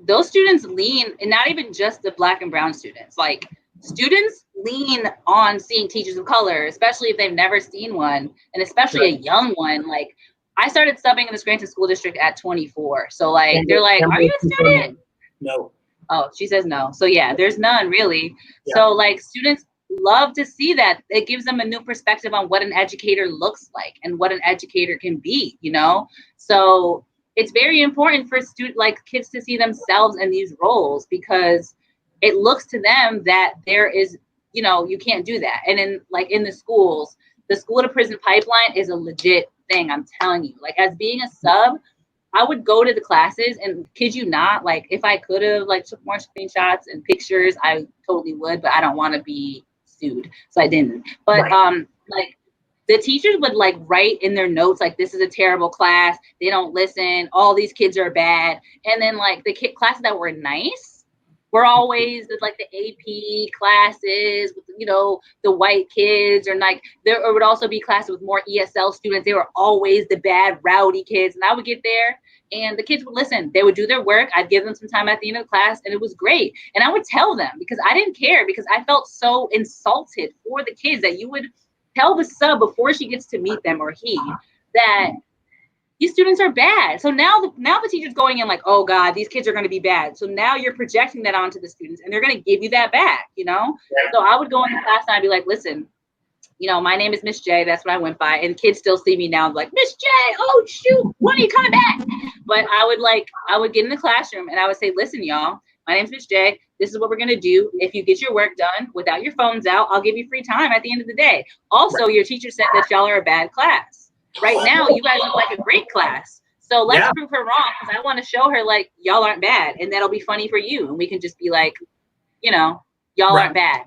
those students lean, and not even just the Black and brown students, like students lean on seeing teachers of color, especially if they've never seen one, and especially a young one. Like, I started subbing in the Scranton School District at 24. So like, they're like, are you a student? No. Oh, she says no. So yeah, there's none really. So like, students love to see that. It gives them a new perspective on what an educator looks like and what an educator can be, you know? So it's very important for kids to see themselves in these roles, because it looks to them that there is, you know, you can't do that. And in the schools, the school to prison pipeline is a legit thing. I'm telling you, like, as being a sub, I would go to the classes, and kid you not, like, if I could have like took more screenshots and pictures, I totally would, but I don't want to be sued, so I didn't. But like, the teachers would like write in their notes, like, this is a terrible class, they don't listen, all these kids are bad. And then like the classes that were nice were always like the AP classes with, you know, the white kids, or like there would also be classes with more ESL students. They were always the bad, rowdy kids. And I would get there and the kids would listen. They would do their work. I'd give them some time at the end of the class, and it was great. And I would tell them, because I didn't care, because I felt so insulted for the kids, that you would tell the sub before she gets to meet them, or he, that these students are bad. So now the teacher's going in like, oh God, these kids are going to be bad. So now you're projecting that onto the students, and they're going to give you that back, you know? So I would go in the class and I'd be like, listen, you know, my name is Miss J. That's what I went by. And kids still see me now like, Miss J, oh shoot, when are you coming back? But I would get in the classroom and I would say, listen, y'all, my name's Miss J. This is what we're going to do. If you get your work done without your phones out, I'll give you free time at the end of the day. Also, your teacher said that y'all are a bad class. Right now, you guys look like a great class. So let's Yeah. prove her wrong, because I want to show her like y'all aren't bad, and that'll be funny for you, and we can just be like, you know, y'all aren't bad.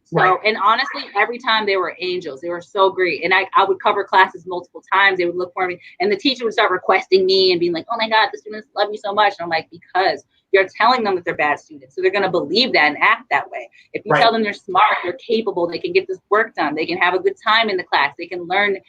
So, and honestly, every time they were angels, they were so great. And I would cover classes multiple times. They would look for me, and the teacher would start requesting me and being like, oh my God, the students love you so much. And I'm like, because you're telling them that they're bad students. So they're going to believe that and act that way. If you tell them they're smart, they're capable, they can get this work done, they can have a good time in the class, they can learn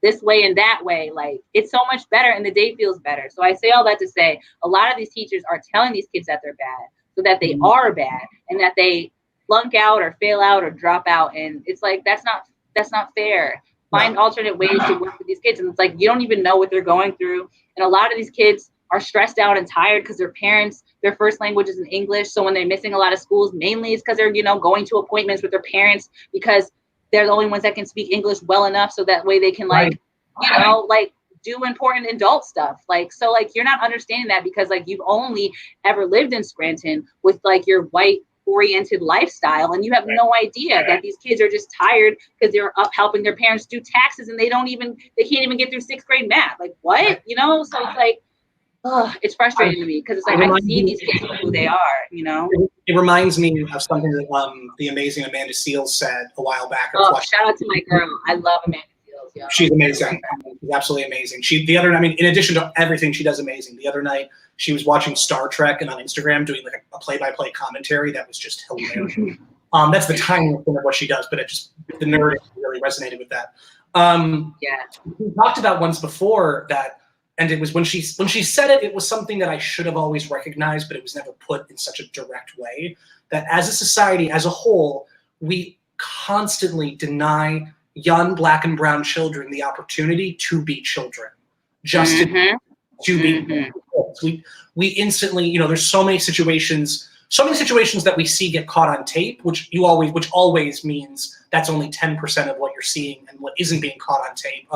this way and that way, like it's so much better and the day feels better. So I say all that to say a lot of these teachers are telling these kids that they're bad so that they are bad and that they flunk out or fail out or drop out. And it's like, that's not fair. Find alternate ways to work with these kids. And it's like, you don't even know what they're going through. And a lot of these kids are stressed out and tired because their parents, their first language is in English. So when they're missing a lot of schools, mainly it's because they're, you know, going to appointments with their parents because they're the only ones that can speak English well enough. So that way they can like, you know, like do important adult stuff. Like, so like, you're not understanding that because like, you've only ever lived in Scranton with like your white oriented lifestyle. And you have no idea that these kids are just tired because they're up helping their parents do taxes and they can't even get through 6th grade math. Like what, you know? So it's like, it's frustrating to me because it's like I see these kids for who they are, you know. It reminds me of something that the amazing Amanda Seales said a while back. Shout out to my girl. I love Amanda Seales. Yeah. She's amazing. She's absolutely amazing. The other night, I mean, in addition to everything she does amazing, the other night she was watching Star Trek and on Instagram doing like a play-by-play commentary that was just hilarious. That's the tiniest thing of what she does, but the nerd really resonated with that. We talked about once before that. And it was when she said it, it was something that I should have always recognized, but it was never put in such a direct way, that as a society, as a whole, we constantly deny young Black and brown children the opportunity to be children, just to be. We instantly, you know, there's so many situations that we see get caught on tape, which always means that's only 10% of what you're seeing and what isn't being caught on tape.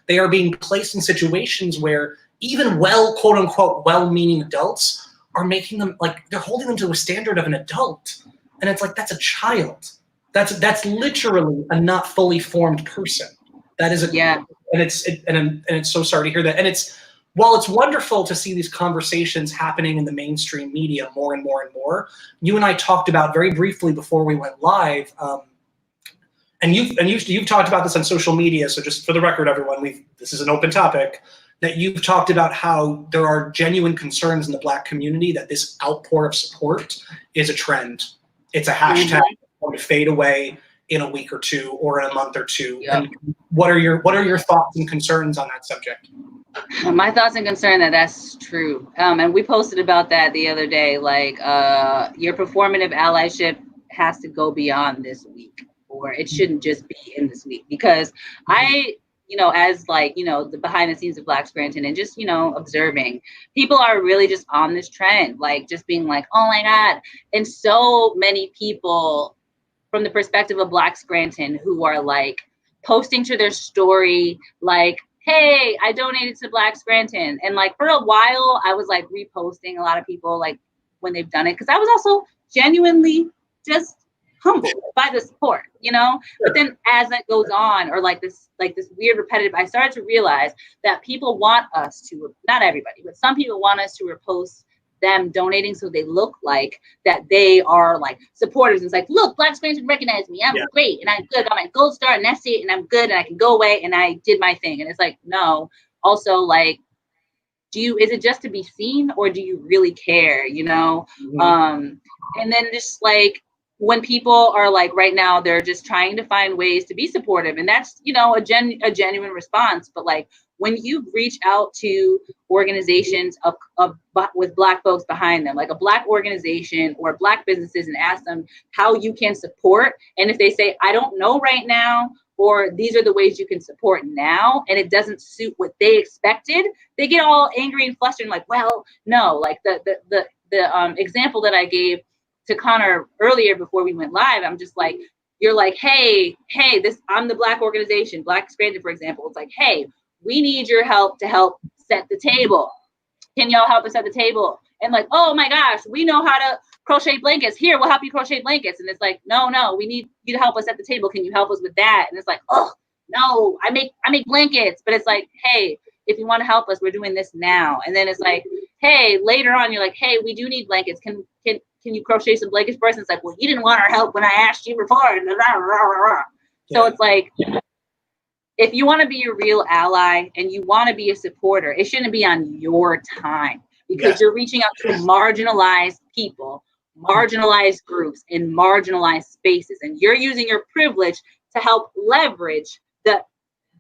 They are being placed in situations where even quote unquote well-meaning adults are making them like they're holding them to a standard of an adult, and it's like that's a child. That's literally a not fully formed person. That is and it's so sorry to hear that. And while it's wonderful to see these conversations happening in the mainstream media more and more and more, you and I talked about very briefly before we went live, and you've talked about this on social media. So just for the record, everyone, this is an open topic, that you've talked about how there are genuine concerns in the Black community that this outpour of support is a trend. It's a hashtag going to fade away in a week or two or in a month or two. Yep. And what are your thoughts and concerns on that subject? My thoughts and concern that's true. And we posted about that the other day, like your performative allyship has to go beyond this week, or it shouldn't just be in this week, because as like, the behind the scenes of Black Scranton and just, observing, people are really just on this trend, like just being like, oh my God. And so many people from the perspective of Black Scranton who are like posting to their story, like, hey, I donated to Black Scranton. And like for a while, I was like reposting a lot of people like when they've done it, because I was also genuinely just humbled by the support, But then as that goes on, or like this weird repetitive, I started to realize that people want us to, not everybody, but some people want us to repost them donating so they look like that they are like supporters. And it's like, look, Black Scranton recognized me. I'm great and I'm good. I got my gold star and that's it. And I'm good and I can go away and I did my thing. And it's like, no. Also, like, is it just to be seen, or do you really care? Mm-hmm. And then just like when people are like right now, they're just trying to find ways to be supportive, and that's a genuine response. But like when you reach out to organizations with Black folks behind them, like a Black organization or Black businesses, and ask them how you can support, and if they say, I don't know right now, or these are the ways you can support now, and it doesn't suit what they expected, they get all angry and flustered and like, well, no. Like the example that I gave to Connor earlier before we went live, I'm just like, you're like, hey, I'm the Black organization, Black Scranton, for example. It's like, hey, we need your help to help set the table. Can y'all help us set the table? And like, oh my gosh, we know how to crochet blankets. Here, we'll help you crochet blankets. And it's like, no, we need you to help us at the table. Can you help us with that? And it's like, oh no, I make blankets. But it's like, hey, if you want to help us, we're doing this now. And then it's like, hey, later on, you're like, hey, we do need blankets. Can you crochet some blankets for us? And it's like, well, you didn't want our help when I asked you before. So it's like, if you want to be a real ally and you want to be a supporter, it shouldn't be on your time, because you're reaching out to marginalized people, marginalized groups in marginalized spaces, and you're using your privilege to help leverage the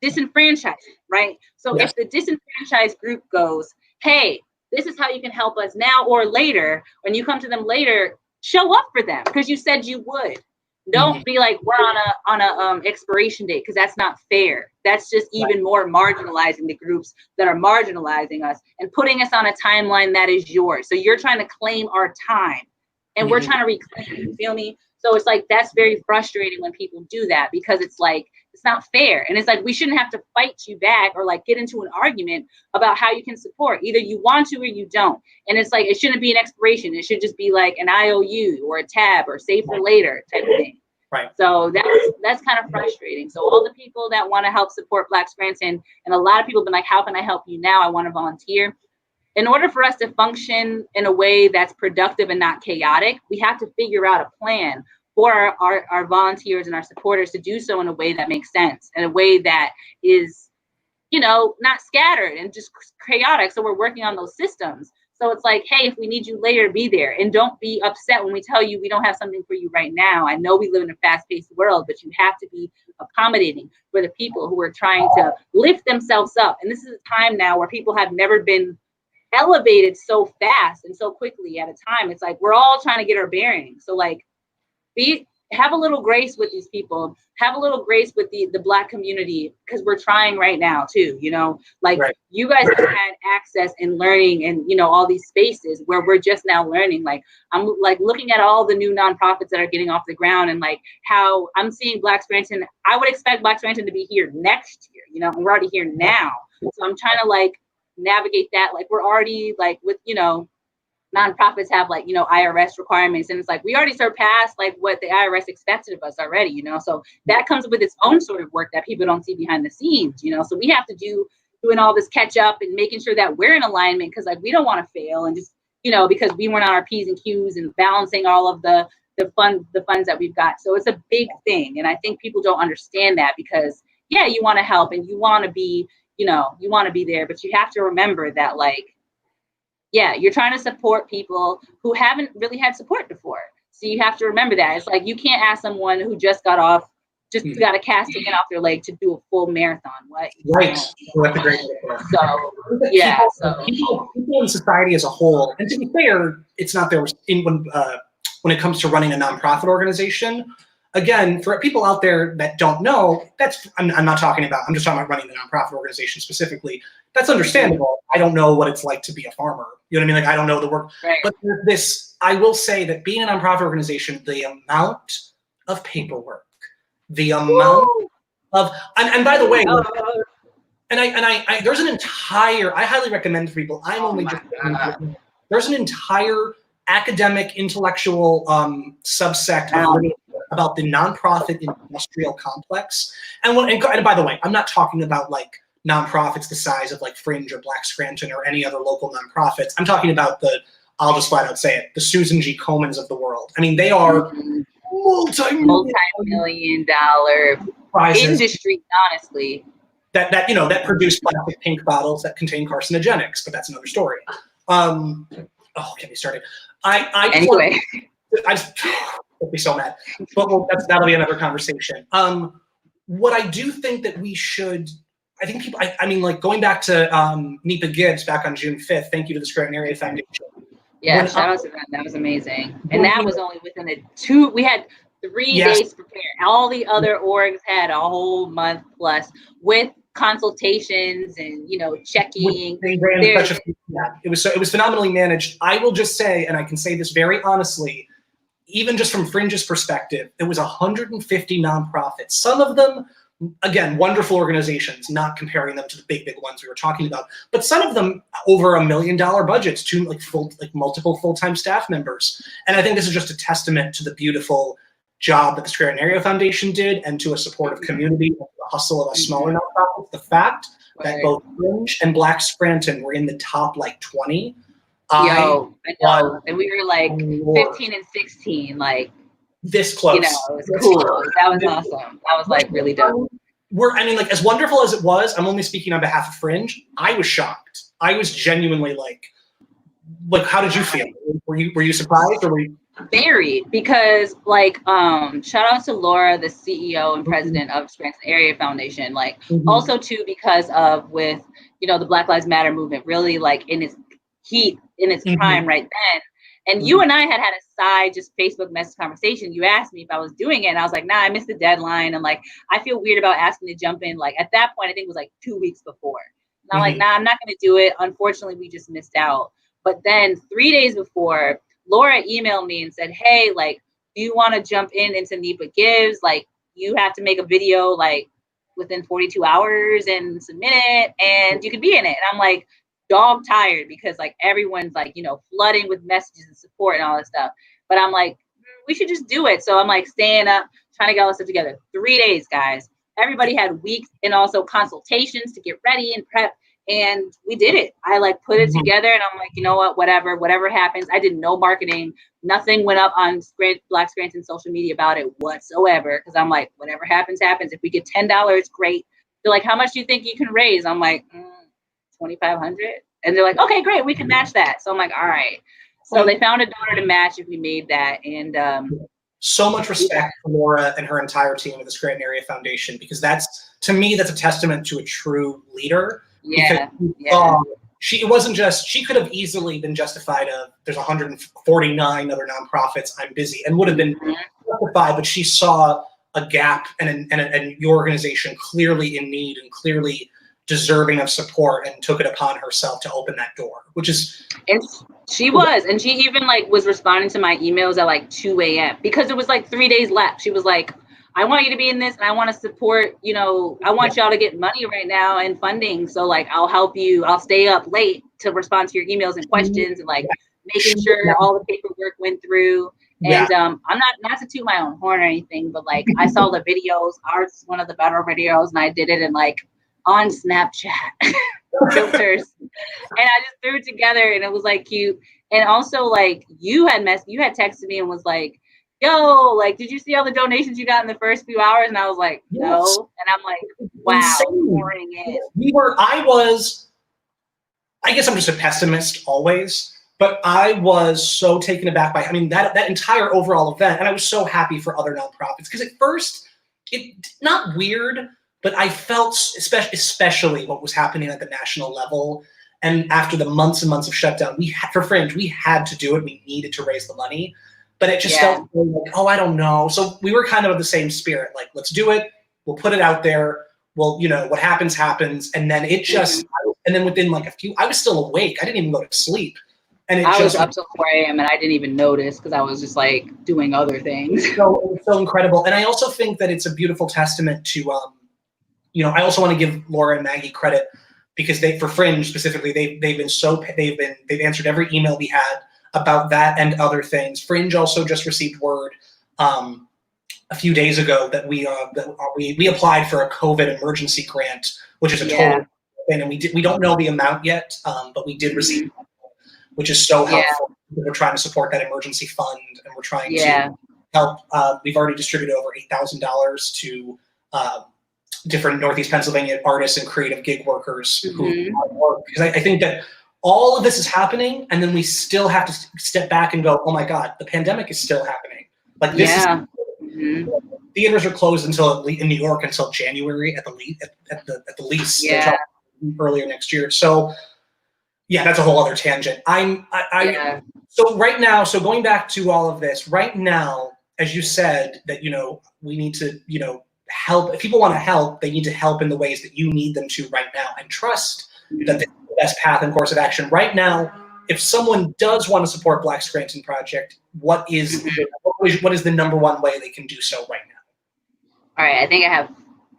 disenfranchised, right? So if the disenfranchised group goes, hey, this is how you can help us now or later, when you come to them later, show up for them because you said you would. Don't be like, we're on a expiration date, because that's not fair. That's just even more marginalizing the groups that are marginalizing us and putting us on a timeline that is yours. So you're trying to claim our time and we're trying to reclaim it, you feel me? So it's like, that's very frustrating when people do that, because it's like, it's not fair. And it's like, we shouldn't have to fight you back or like get into an argument about how you can support. Either you want to or you don't. And it's like, it shouldn't be an expiration. It should just be like an IOU or a tab or save for later type of thing. Right. So that's kind of frustrating. So all the people that want to help support Black Scranton, and a lot of people have been like, how can I help you now? I want to volunteer. In order for us to function in a way that's productive and not chaotic, we have to figure out a plan for our volunteers and our supporters to do so in a way that makes sense, in a way that is, not scattered and just chaotic. So we're working on those systems. So it's like, hey, if we need you later, be there. And don't be upset when we tell you we don't have something for you right now. I know we live in a fast-paced world, but you have to be accommodating for the people who are trying to lift themselves up. And this is a time now where people have never been elevated so fast and so quickly at a time. It's like, we're all trying to get our bearings. So like, have a little grace with these people, have a little grace with the Black community, because we're trying right now too, you guys have had access and learning and, all these spaces where we're just now learning. Like, I'm like looking at all the new nonprofits that are getting off the ground, and like how I'm seeing Black Scranton. I would expect Black Scranton to be here next year, and we're already here now. So I'm trying to like navigate that. Like, we're already like with, nonprofits have like, IRS requirements, and it's like, we already surpassed like what the IRS expected of us already, so that comes with its own sort of work that people don't see behind the scenes, so we have to doing all this catch up and making sure that we're in alignment, because like, we don't want to fail, and just, because we weren't on our P's and Q's and balancing all of the funds that we've got. So it's a big thing. And I think people don't understand that, because you want to help and you want to be, you want to be there, but you have to remember that like, you're trying to support people who haven't really had support before. So you have to remember that. It's like, you can't ask someone who just got a cast taken off their leg to do a full marathon. What? Right. That's a great point. So people in society as a whole, and to be fair, it's not there when it comes to running a nonprofit organization. Again, for people out there that don't know, I'm not talking about, I'm just talking about running the nonprofit organization specifically. That's understandable. I don't know what it's like to be a farmer. You know what I mean? Like, I don't know the work. Right. But I will say that being a nonprofit organization, the amount of paperwork, the amount of, and by the way, there's an entire, I highly recommend for people, there's an entire academic, intellectual subsect about the nonprofit industrial complex. And by the way, I'm not talking about like nonprofits the size of like Fringe or Black Scranton or any other local nonprofits. I'm talking about I'll just flat out say it, the Susan G. Komans of the world. I mean, they are multi-million dollar industry, honestly. That produce plastic pink bottles that contain carcinogenics, but that's another story. Get me started. Anyway. I just would be so mad. But that'll be another conversation. What I do think that we should, I think people, I mean, like going back to Nipa Gibbs back on June 5th, thank you to the Scranton Area Foundation. Yeah, shout out to that was amazing. And that was only within we had 3 days to prepare. All the other orgs had a whole month plus with consultations and, checking. It was phenomenally managed. I will just say, and I can say this very honestly, even just from Fringe's perspective, it was 150 nonprofits. Some of them, again, wonderful organizations, not comparing them to the big ones we were talking about, but some of them over $1 million budgets to multiple full-time staff members. And I think this is just a testament to the beautiful job that the Scranton Area Foundation did, and to a supportive community, and the hustle of a smaller nonprofit. The fact that both Fringe and Black Scranton were in the top like 20. I know. And we were like 15 and 16, like this close. You know, it was cool. That was awesome. That was like really dope. I mean, like, as wonderful as it was, I'm only speaking on behalf of Fringe. I was shocked. I was genuinely like, how did you feel? Were you surprised, or were you? Very, because like shout out to Laura, the CEO and president of Scranton Area Foundation, like also too because of with the Black Lives Matter movement really like in its heat, in its prime right then. And you and I had a side just Facebook message conversation. You asked me if I was doing it, and I was like, nah, I missed the deadline. And like I feel weird about asking to jump in. Like at that point, I think it was like 2 weeks before. And I'm like, nah, I'm not gonna do it. Unfortunately, we just missed out. But then 3 days before, Laura emailed me and said, hey, like, do you want to jump into NEPA Gives? Like, you have to make a video like within 42 hours and submit it, and you can be in it. And I'm like, dog tired, because like everyone's like, flooding with messages and support and all this stuff. But I'm like, we should just do it. So I'm like staying up, trying to get all this stuff together. 3 days, guys. Everybody had weeks and also consultations to get ready and prep. And we did it. I like put it together, and I'm like, you know what, whatever happens. I did no marketing. Nothing went up on Black Scranton social media about it whatsoever. Cause I'm like, whatever happens, happens. If we get $10, great. They're like, how much do you think you can raise? I'm like, 2,500. And they're like, okay, great. We can match that. So I'm like, all right. So they found a donor to match if we made that. And so much respect for Laura and her entire team at the Scranton Area Foundation, because to me, that's a testament to a true leader. Yeah. It wasn't just, she could have easily been justified of, there's 149 other nonprofits, I'm busy, and would have been justified, but she saw a gap and your organization clearly in need and clearly deserving of support, and took it upon herself to open that door, which is. And she was, and she even like was responding to my emails at like 2 a.m. because it was like 3 days left. She was like, I want you to be in this, and I want to support, I want y'all to get money right now and funding. So like, I'll help you. I'll stay up late to respond to your emails and questions, and like making sure all the paperwork went through. And I'm not to toot my own horn or anything, but like I saw the videos. Ours is one of the better videos, and I did it in like on Snapchat filters, and I just threw it together, and it was like cute. And also like you had texted me and was like, yo, like, did you see all the donations you got in the first few hours? And I was like, no. And I'm like, wow, pouring in. I guess I'm just a pessimist always, but I was so taken aback by, that entire overall event. And I was so happy for other nonprofits, because at first, not weird, but I felt especially what was happening at the national level. And after the months and months of shutdown, for Fringe, we had to do it. We needed to raise the money. But it just felt like, I don't know. So we were kind of the same spirit. Like, let's do it. We'll put it out there. Well, what happens, happens. And then it just, and then within like I was still awake. I didn't even go to sleep. And I was up till 4 a.m. and I didn't even notice, because I was just like doing other things. So incredible. And I also think that it's a beautiful testament to, I also want to give Laura and Maggie credit, because for Fringe specifically, they've answered every email we had about that and other things. Fringe also just received word a few days ago that we applied for a COVID emergency grant, which is a total thing, and we don't know the amount yet, but we did receive it, which is so helpful. We're trying to support that emergency fund, and we're trying to help. We've already distributed over $8,000 to different Northeast Pennsylvania artists and creative gig workers who work, because I think that all of this is happening, and then we still have to step back and go, oh my God, the pandemic is still happening. Like this is, theaters are closed in New York until January at the least, earlier next year. So that's a whole other tangent. So right now, going back to all of this, right now, as you said, that, we need to, help. If people want to help, they need to help in the ways that you need them to right now, and trust that the best path and course of action right now. If someone does want to support Black Scranton Project, what is the number one way they can do so right now? All right, I think I have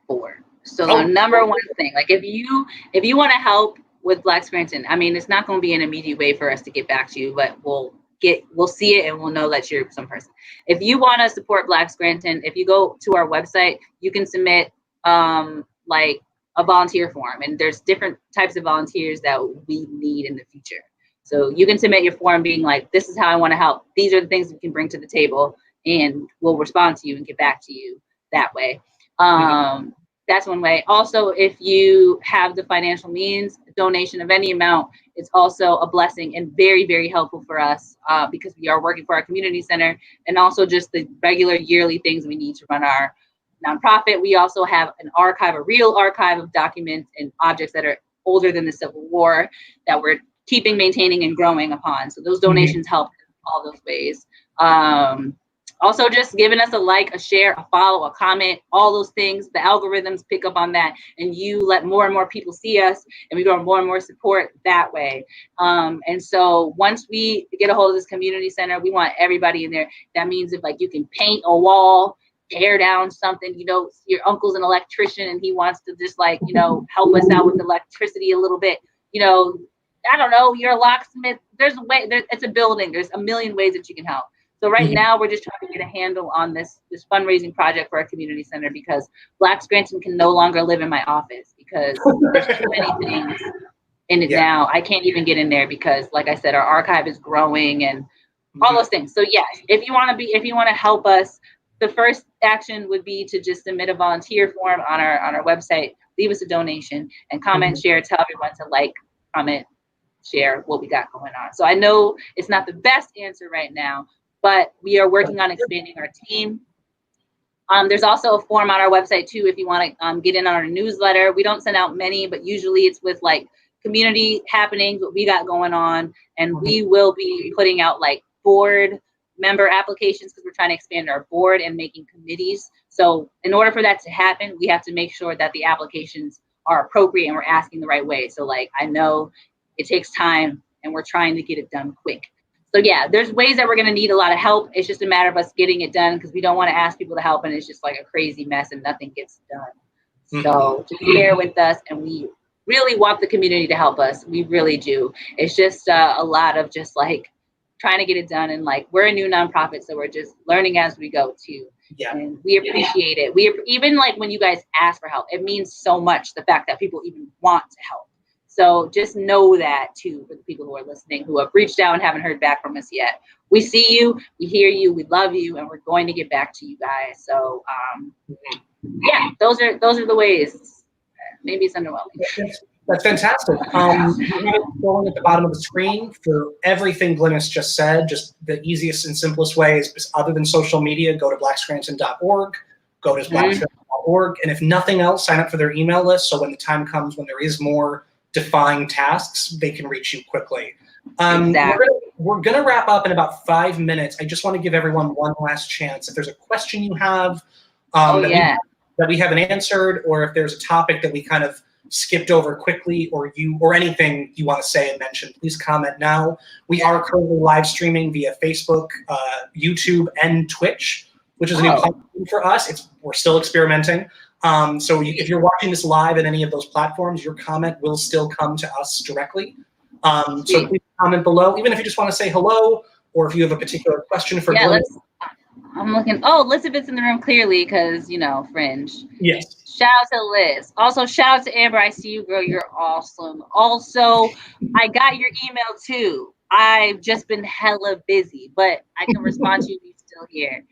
4. So the number one thing, like if you want to help with Black Scranton, it's not going to be an immediate way for us to get back to you, but we'll we'll see it and we'll know that you're some person. If you want to support Black Scranton, if you go to our website, you can submit like a volunteer form, and there's different types of volunteers that we need in the future. So you can submit your form being like, this is how I want to help. These are the things we can bring to the table, and we'll respond to you and get back to you that way. That's one way. Also, if you have the financial means, a donation of any amount is also a blessing and very, very helpful for us because we are working for our community center, and also just the regular yearly things we need to run our nonprofit. We also have an archive, a real archive of documents and objects that are older than the Civil War that we're keeping, maintaining, and growing upon. So those donations help in all those ways. Also, just giving us a like, a share, a follow, a comment, all those things. The algorithms pick up on that, and you let more and more people see us, and we grow more and more support that way. And so once we get a hold of this community center, we want everybody in there. That means if like you can paint a wall, tear down something, you know, your uncle's an electrician and he wants to just like, you know, help us out with electricity a little bit, you know, I don't know, you're a locksmith. There's a way, it's a building. There's a million ways that you can help. So right now we're just trying to get a handle on this fundraising project for our community center, because Black Scranton can no longer live in my office because there's too many things in it now. I can't even get in there because, like I said, our archive is growing and all those things. So yes, if you want to help us, the first action would be to just submit a volunteer form on our website, leave us a donation, and comment, share, tell everyone to like, comment, share what we got going on. So I know it's not the best answer right now, but we are working on expanding our team. There's also a form on our website too if you want to get in on our newsletter. We don't send out many, but usually it's with like community happenings, what we got going on, and we will be putting out like board member applications because we're trying to expand our board and making committees. So in order for that to happen, we have to make sure that the applications are appropriate and we're asking the right way. So like, I know it takes time and we're trying to get it done quick. So yeah, there's ways that we're going to need a lot of help. It's just a matter of us getting it done because we don't want to ask people to help and it's just like a crazy mess and nothing gets done. So just bear with us, and we really want the community to help us. We really do. It's just a lot of just like trying to get it done, and like we're a new nonprofit, so we're just learning as we go too. And we appreciate it. We even like when you guys ask for help, it means so much, the fact that people even want to help. So just know that too, for the people who are listening, who have reached out and haven't heard back from us yet. We see you, we hear you, we love you, and we're going to get back to you guys. So yeah, those are the ways. Maybe it's underwhelming. That's fantastic. You have it going at the bottom of the screen for everything Glynis just said. Just the easiest and simplest way is other than social media, go to blackscranton.org, go to blackscranton.org, and if nothing else, sign up for their email list so when the time comes when there is more defined tasks, they can reach you quickly. We're gonna wrap up in about 5 minutes. I just want to give everyone one last chance. If there's a question you have that we haven't answered, or if there's a topic that we kind of skipped over quickly, or anything you want to say and mention, please comment now. We are currently live streaming via Facebook, YouTube, and Twitch, which is a new platform for us. We're still experimenting. So if you're watching this live in any of those platforms, your comment will still come to us directly. So please comment below, even if you just want to say hello, or if you have a particular question for Glynis. I'm looking. Oh, Elizabeth's in the room clearly because, you know, Fringe. Yes. Shout out to Liz. Also, shout out to Amber. I see you, girl. You're awesome. Also, I got your email too. I've just been hella busy, but I can respond to you. You're still here.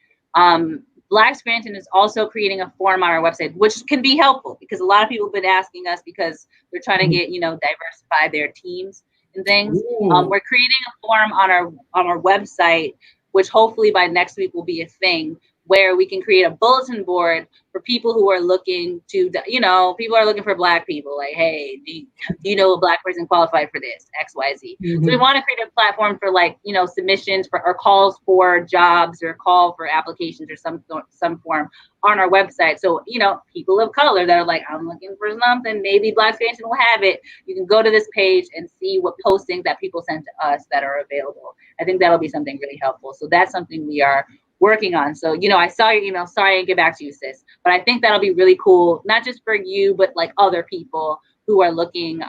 Black Scranton is also creating a form on our website, which can be helpful because a lot of people have been asking us because they're trying to get, you know, diversify their teams and things. We're creating a form on our website, which hopefully by next week will be a thing, where we can create a bulletin board for people who are looking to, you know, people are looking for Black people. Like, hey, do you know a Black person qualified for this, X, Y, Z? So we want to create a platform for, like, you know, submissions for, or calls for jobs, or call for applications, or some form on our website. So, you know, people of color that are like, I'm looking for something, maybe Black Scranton will have it. You can go to this page and see what postings that people send to us that are available. I think that'll be something really helpful. So that's something we are working on. So, you know, I saw your email. Sorry I didn't get back to you, sis. But I think that'll be really cool, not just for you, but like other people who are looking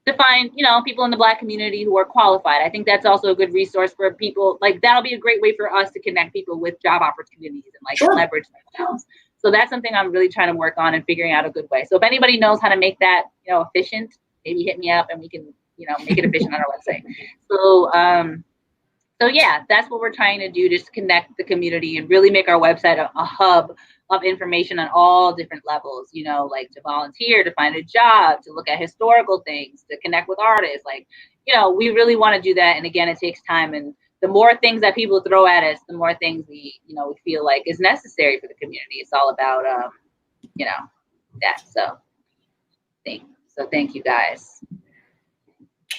to find, you know, people in the Black community who are qualified. I think that's also a good resource for people. Like, that'll be a great way for us to connect people with job opportunities and like Sure. leverage themselves. So that's something I'm really trying to work on and figuring out a good way. So if anybody knows how to make that, you know, efficient, maybe hit me up and we can, you know, make it efficient on our website. So yeah, that's what we're trying to do, just connect the community and really make our website a hub of information on all different levels, you know, like to volunteer, to find a job, to look at historical things, to connect with artists. Like, you know, we really want to do that. And again, it takes time. And the more things that people throw at us, the more things we feel like is necessary for the community. It's all about, you know, that. So thank you guys.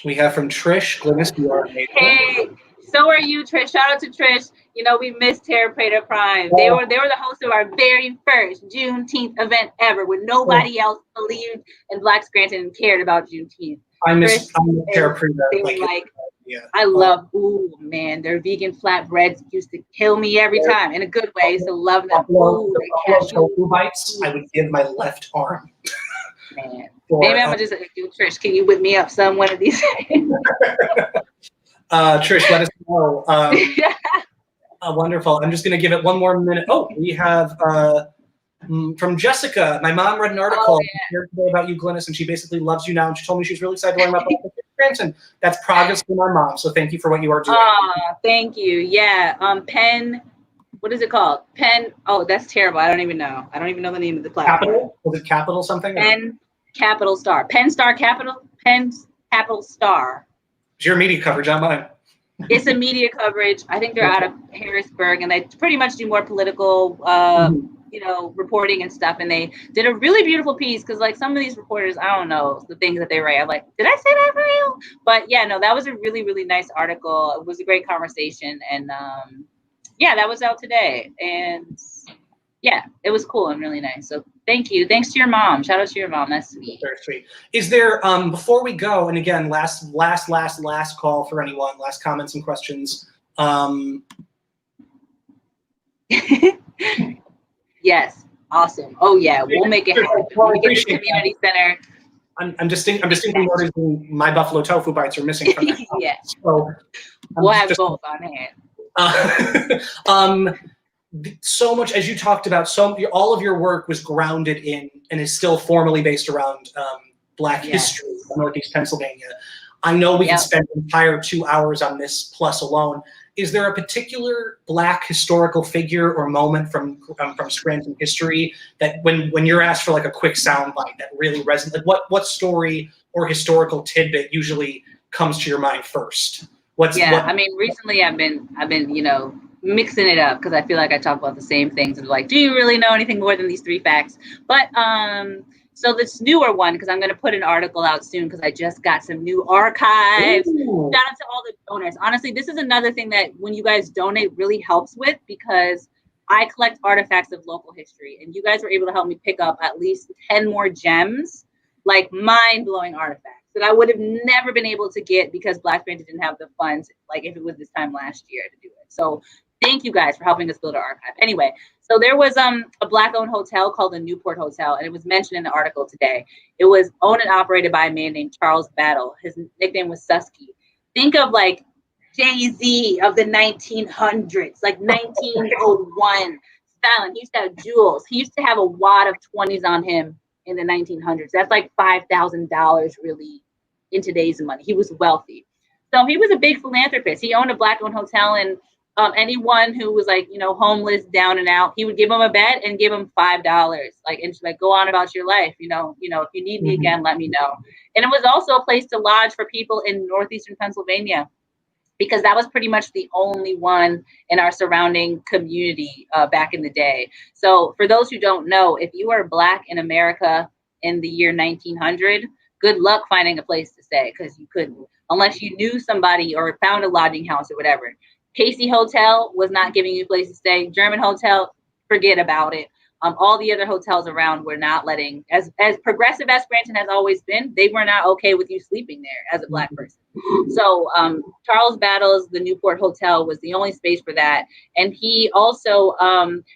We have from Trish, Glynis, you are amazing. Hey, so are you, Trish. Shout out to Trish. You know, we missed Terra Preta Prime. They were the host of our very first Juneteenth event ever, when nobody else believed in Black Scranton and cared about Juneteenth. I miss Terra Preta. Like, yeah. I love, ooh, man, their vegan flatbreads used to kill me every time, in a good way. I used to love them. Ooh, tofu bites, I would give my left arm. Man. Maybe I'm gonna just do, Trish, can you whip me up some one of these days? Trish, let us know. Wonderful. I'm just going to give it one more minute. Oh, we have from Jessica. My mom read an article here today about you, Glynis, and she basically loves you now. And she told me she's really excited to learn about Scranton. That's progress for my mom. So thank you for what you are doing. Thank you. Yeah. Penn. What is it called? Penn. Oh, that's terrible. I don't even know. I don't even know the name of the platform. Capital? Was it Capital something? Penn Capital Star. Penn Star Capital. Penn Capital Star. It's your media coverage on mine. It's a media coverage. I think they're out of Harrisburg, and they pretty much do more political, you know, reporting and stuff. And they did a really beautiful piece because, like, some of these reporters, I don't know the things that they write. I'm like, did I say that for real? But yeah, no, that was a really, really nice article. It was a great conversation, and yeah, that was out today, and yeah, it was cool and really nice. So thank you. Thanks to your mom. Shout out to your mom. That's sweet. Very sweet. Is there, before we go, and again, last call for anyone, last comments and questions. Yes. Awesome. Oh yeah, we'll make it happen. We'll get the community center. I'm distinctly noticing my buffalo tofu bites are missing from that. Yeah. So we'll have both on hand. So much, as you talked about, all of your work was grounded in and is still formally based around Black history in Northeast Pennsylvania. I know we could spend an entire 2 hours on this plus alone. Is there a particular Black historical figure or moment from Scranton history that when you're asked for like a quick soundbite that really resonates, like what story or historical tidbit usually comes to your mind first? I mean, recently I've been, you know, mixing it up because I feel like I talk about the same things and like, do you really know anything more than these 3 facts? But so this newer one, because I'm going to put an article out soon because I just got some new archives. Ooh. Shout out to all the donors. Honestly, this is another thing that when you guys donate really helps with, because I collect artifacts of local history, and you guys were able to help me pick up at least 10 more gems, like mind-blowing artifacts that I would have never been able to get because Black Scranton didn't have the funds, like if it was this time last year, to do it. So thank you guys for helping us build our archive. Anyway, so there was a Black-owned hotel called the Newport Hotel, and it was mentioned in the article today. It was owned and operated by a man named Charles Battle. His nickname was Susky. Think of like Jay-Z of the 1900s, like 1901 styling. He used to have jewels. He used to have a wad of 20s on him in the 1900s. That's like $5,000 really in today's money. He was wealthy. So he was a big philanthropist. He owned a Black-owned hotel, and anyone who was like, you know, homeless, down and out, he would give them a bed and give them $5. Like, and just like, go on about your life. You know, if you need me again, let me know. And it was also a place to lodge for people in northeastern Pennsylvania, because that was pretty much the only one in our surrounding community back in the day. So for those who don't know, if you were Black in America in the year 1900, good luck finding a place to stay, because you couldn't, unless you knew somebody or found a lodging house or whatever. Casey Hotel was not giving you a place to stay. German Hotel, forget about it. All the other hotels around were not letting, as progressive as Scranton has always been, they were not okay with you sleeping there as a Black person. So Charles Battle's The Newport Hotel was the only space for that. And he also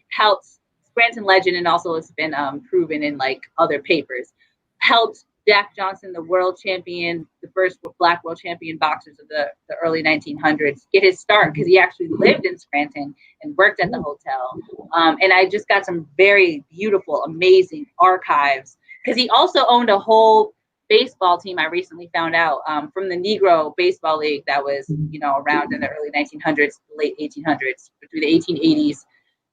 helped, Scranton legend, and also it's been proven in like other papers, helped Jack Johnson, the world champion, the first Black world champion boxers of the early 1900s, get his start because he actually lived in Scranton and worked at the hotel. And I just got some very beautiful, amazing archives because he also owned a whole baseball team. I recently found out from the Negro Baseball League that was, you know, around in the early 1900s, late 1800s, between the 1880s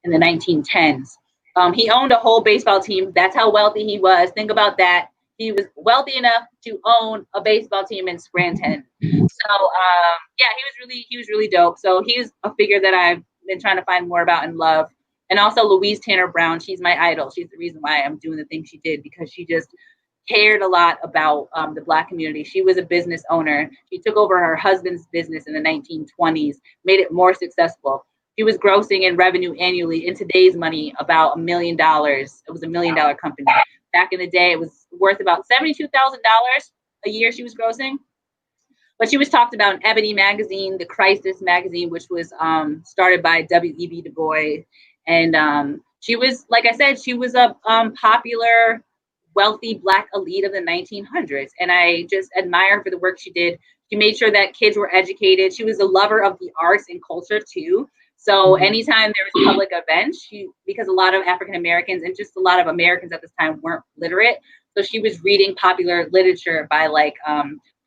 and the 1910s. He owned a whole baseball team. That's how wealthy he was. Think about that. He was wealthy enough to own a baseball team in Scranton. So yeah, he was really dope. So he's a figure that I've been trying to find more about and love. And also Louise Tanner Brown. She's my idol. She's the reason why I'm doing the things she did, because she just cared a lot about the Black community. She was a business owner. She took over her husband's business in the 1920s, made it more successful. She was grossing in revenue annually, in today's money, about $1 million. It was $1 million company. Back in the day, it was worth about $72,000 a year she was grossing. But she was talked about in Ebony magazine, the Crisis magazine, which was started by W.E.B. Du Bois. And she was, like I said, she was a popular, wealthy Black elite of the 1900s. And I just admire her for the work she did. She made sure that kids were educated. She was a lover of the arts and culture too. So anytime there was public events, because a lot of African Americans and just a lot of Americans at this time weren't literate. So she was reading popular literature by like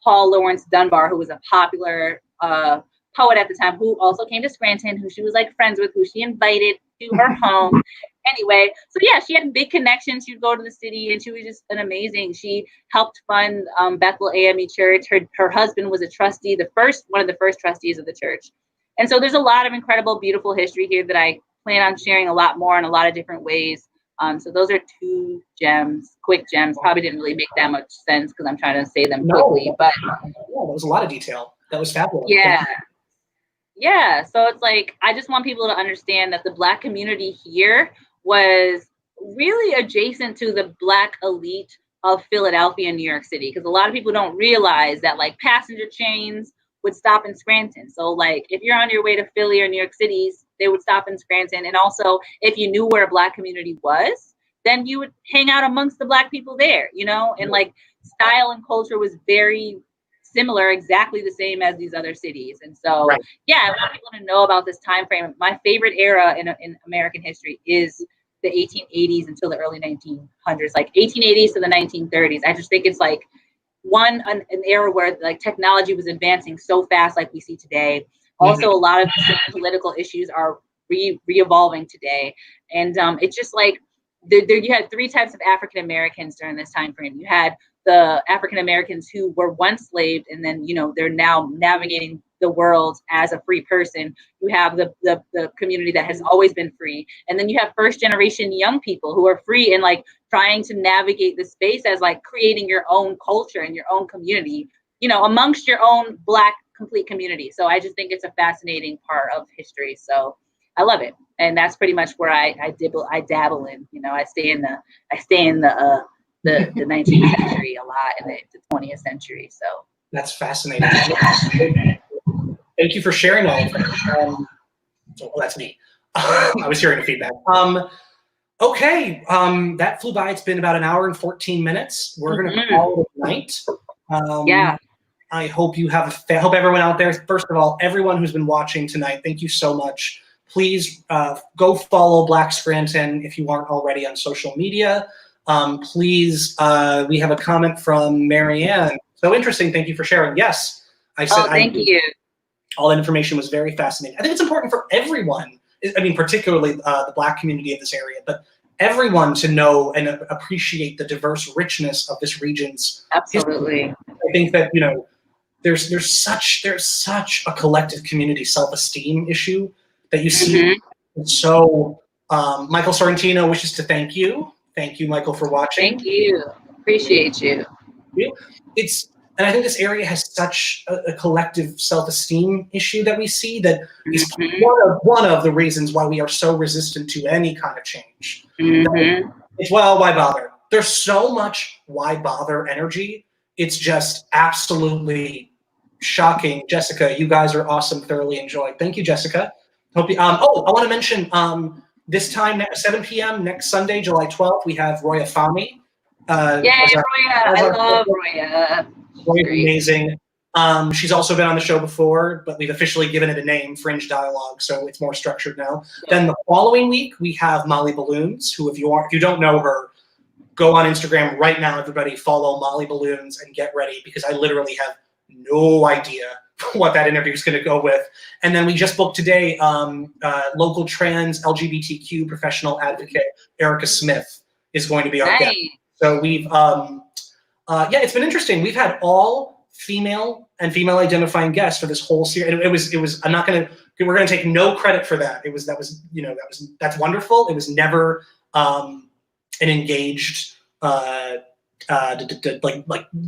Paul Laurence Dunbar, who was a popular poet at the time, who also came to Scranton, who she was like friends with, who she invited to her home. Anyway, so yeah, she had big connections. She would go to the city, and she was just an amazing. She helped fund Bethel AME Church. Her husband was a trustee, one of the first trustees of the church. And so there's a lot of incredible, beautiful history here that I plan on sharing a lot more in a lot of different ways. So those are two gems, quick gems. Probably didn't really make that much sense because I'm trying to say them quickly, but yeah, that was a lot of detail. That was fabulous. Yeah. Yeah. So it's like, I just want people to understand that the Black community here was really adjacent to the Black elite of Philadelphia and New York City. Because a lot of people don't realize that like passenger trains would stop in Scranton. So like if you're on your way to Philly or New York City, they would stop in Scranton. And also if you knew where a Black community was, then you would hang out amongst the Black people there, you know, and like style and culture was very similar, exactly the same as these other cities. And so, yeah, I want people to know about this time frame. My favorite era in American history is the 1880s until the early 1900s, like 1880s to the 1930s. I just think it's like an era where like technology was advancing so fast, like we see today. Also, a lot of the same political issues are re-evolving today. And it's just like you had three types of African Americans during this time frame. You had the African Americans who were once enslaved, and then, you know, they're now navigating the world as a free person. You have the community that has always been free. And then you have first generation young people who are free and like trying to navigate the space as like creating your own culture and your own community, you know, amongst your own Black complete community. So I just think it's a fascinating part of history. So I love it. And that's pretty much where I dabble in, you know, I stay in the 19th century a lot, and the 20th century. So that's fascinating. Thank you for sharing all of that. Well, that's me. I was hearing the feedback. Okay, that flew by. It's been about an hour and 14 minutes. We're going to call it a night. Yeah. I hope you have hope everyone out there, first of all, everyone who's been watching tonight, thank you so much. Please go follow Black Scranton if you aren't already on social media. Please, we have a comment from Marianne. So interesting. Thank you for sharing. Yes, I said. Thank you. All that information was very fascinating. I think it's important for everyone. I mean, particularly the Black community of this area, but everyone to know and appreciate the diverse richness of this region's Absolutely. history. I think that, you know, there's such a collective community self-esteem issue that you see. And so Michael Sorrentino wishes to thank you. Thank you, Michael, for watching. Thank you. Appreciate you. And I think this area has such a collective self-esteem issue that we see that is one of the reasons why we are so resistant to any kind of change. It's, well, why bother? There's so much why bother energy. It's just absolutely shocking. Jessica, you guys are awesome. Thoroughly enjoyed. Thank you, Jessica. Hope you. I want to mention this time, 7 p.m. next Sunday, July 12th, we have Roya Fahmy. Yay, Roya! I love Roya. Roya's amazing. She's also been on the show before, but we've officially given it a name, Fringe Dialogue, so it's more structured now. Then the following week, we have Molly Balloons, who, if you don't know her, go on Instagram right now, everybody, follow Molly Balloons and get ready, because I literally have no idea what that interview is going to go with. And then we just booked today local trans LGBTQ professional advocate Erica Smith is going to be our guest. So we've, yeah, it's been interesting. We've had all female and female identifying guests for this whole series. It was. I'm not gonna. We're gonna take no credit for that. That's wonderful. It was never an engaged like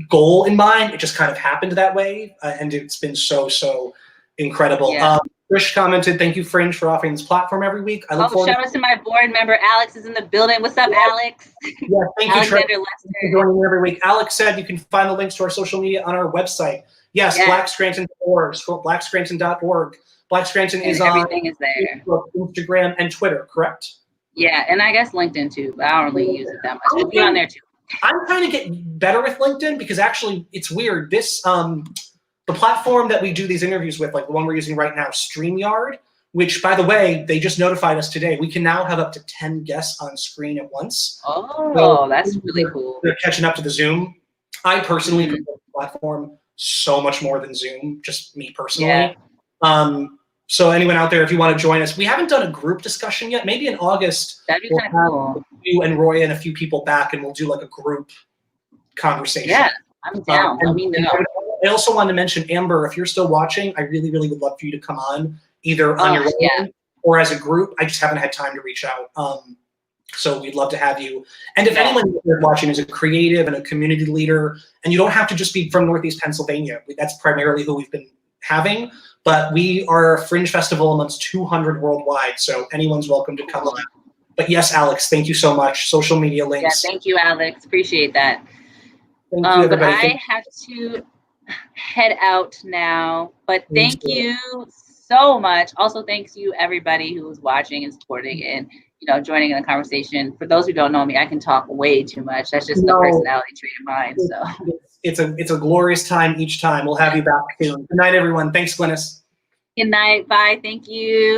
goal in mind. It just kind of happened that way, and it's been so incredible. Yeah. Trish commented, "Thank you, Fringe, for offering this platform every week. I look forward." Shout out to my board member, Alex is in the building. What's up, Alex? Yeah, thank you, Trish, Alexander for joining me every week. Alex said you can find the links to our social media on our website. Yes, blackscranton.org, blackscranton.org. Black Scranton is on everything is there. Facebook, Instagram, and Twitter, correct? Yeah, and I guess LinkedIn too, but I don't really use it that much. We'll be on there too. I'm trying to get better with LinkedIn because actually it's weird. This the platform that we do these interviews with, like the one we're using right now, StreamYard, which, by the way, they just notified us today. We can now have up to 10 guests on screen at once. Oh, so that's really cool. They're catching up to the Zoom. I personally prefer the platform so much more than Zoom, just me personally. Yeah. So anyone out there, if you want to join us, we haven't done a group discussion yet. Maybe in August, that'd be kind of cool. You and Roya and a few people back, and we'll do like a group conversation. Yeah, I'm down. Let me know. I also wanted to mention, Amber, if you're still watching, I really would love for you to come on, either on your own or as a group. I just haven't had time to reach out. So we'd love to have you. And if anyone watching is a creative and a community leader, and you don't have to just be from Northeast Pennsylvania, that's primarily who we've been having, but we are a Fringe festival amongst 200 worldwide, so anyone's welcome to come on. But yes, Alex, thank you so much. Social media links. Yeah, thank you, Alex. Appreciate that. Thank you, but I have to head out now, but thank you so much. Also, thanks you everybody who's watching and supporting and joining in the conversation. For those who don't know me, I can talk way too much. That's just the personality trait of mine. So it's a glorious time each time. We'll have you back soon. Good night, everyone. Thanks, Glynis. Good night. Bye. Thank you.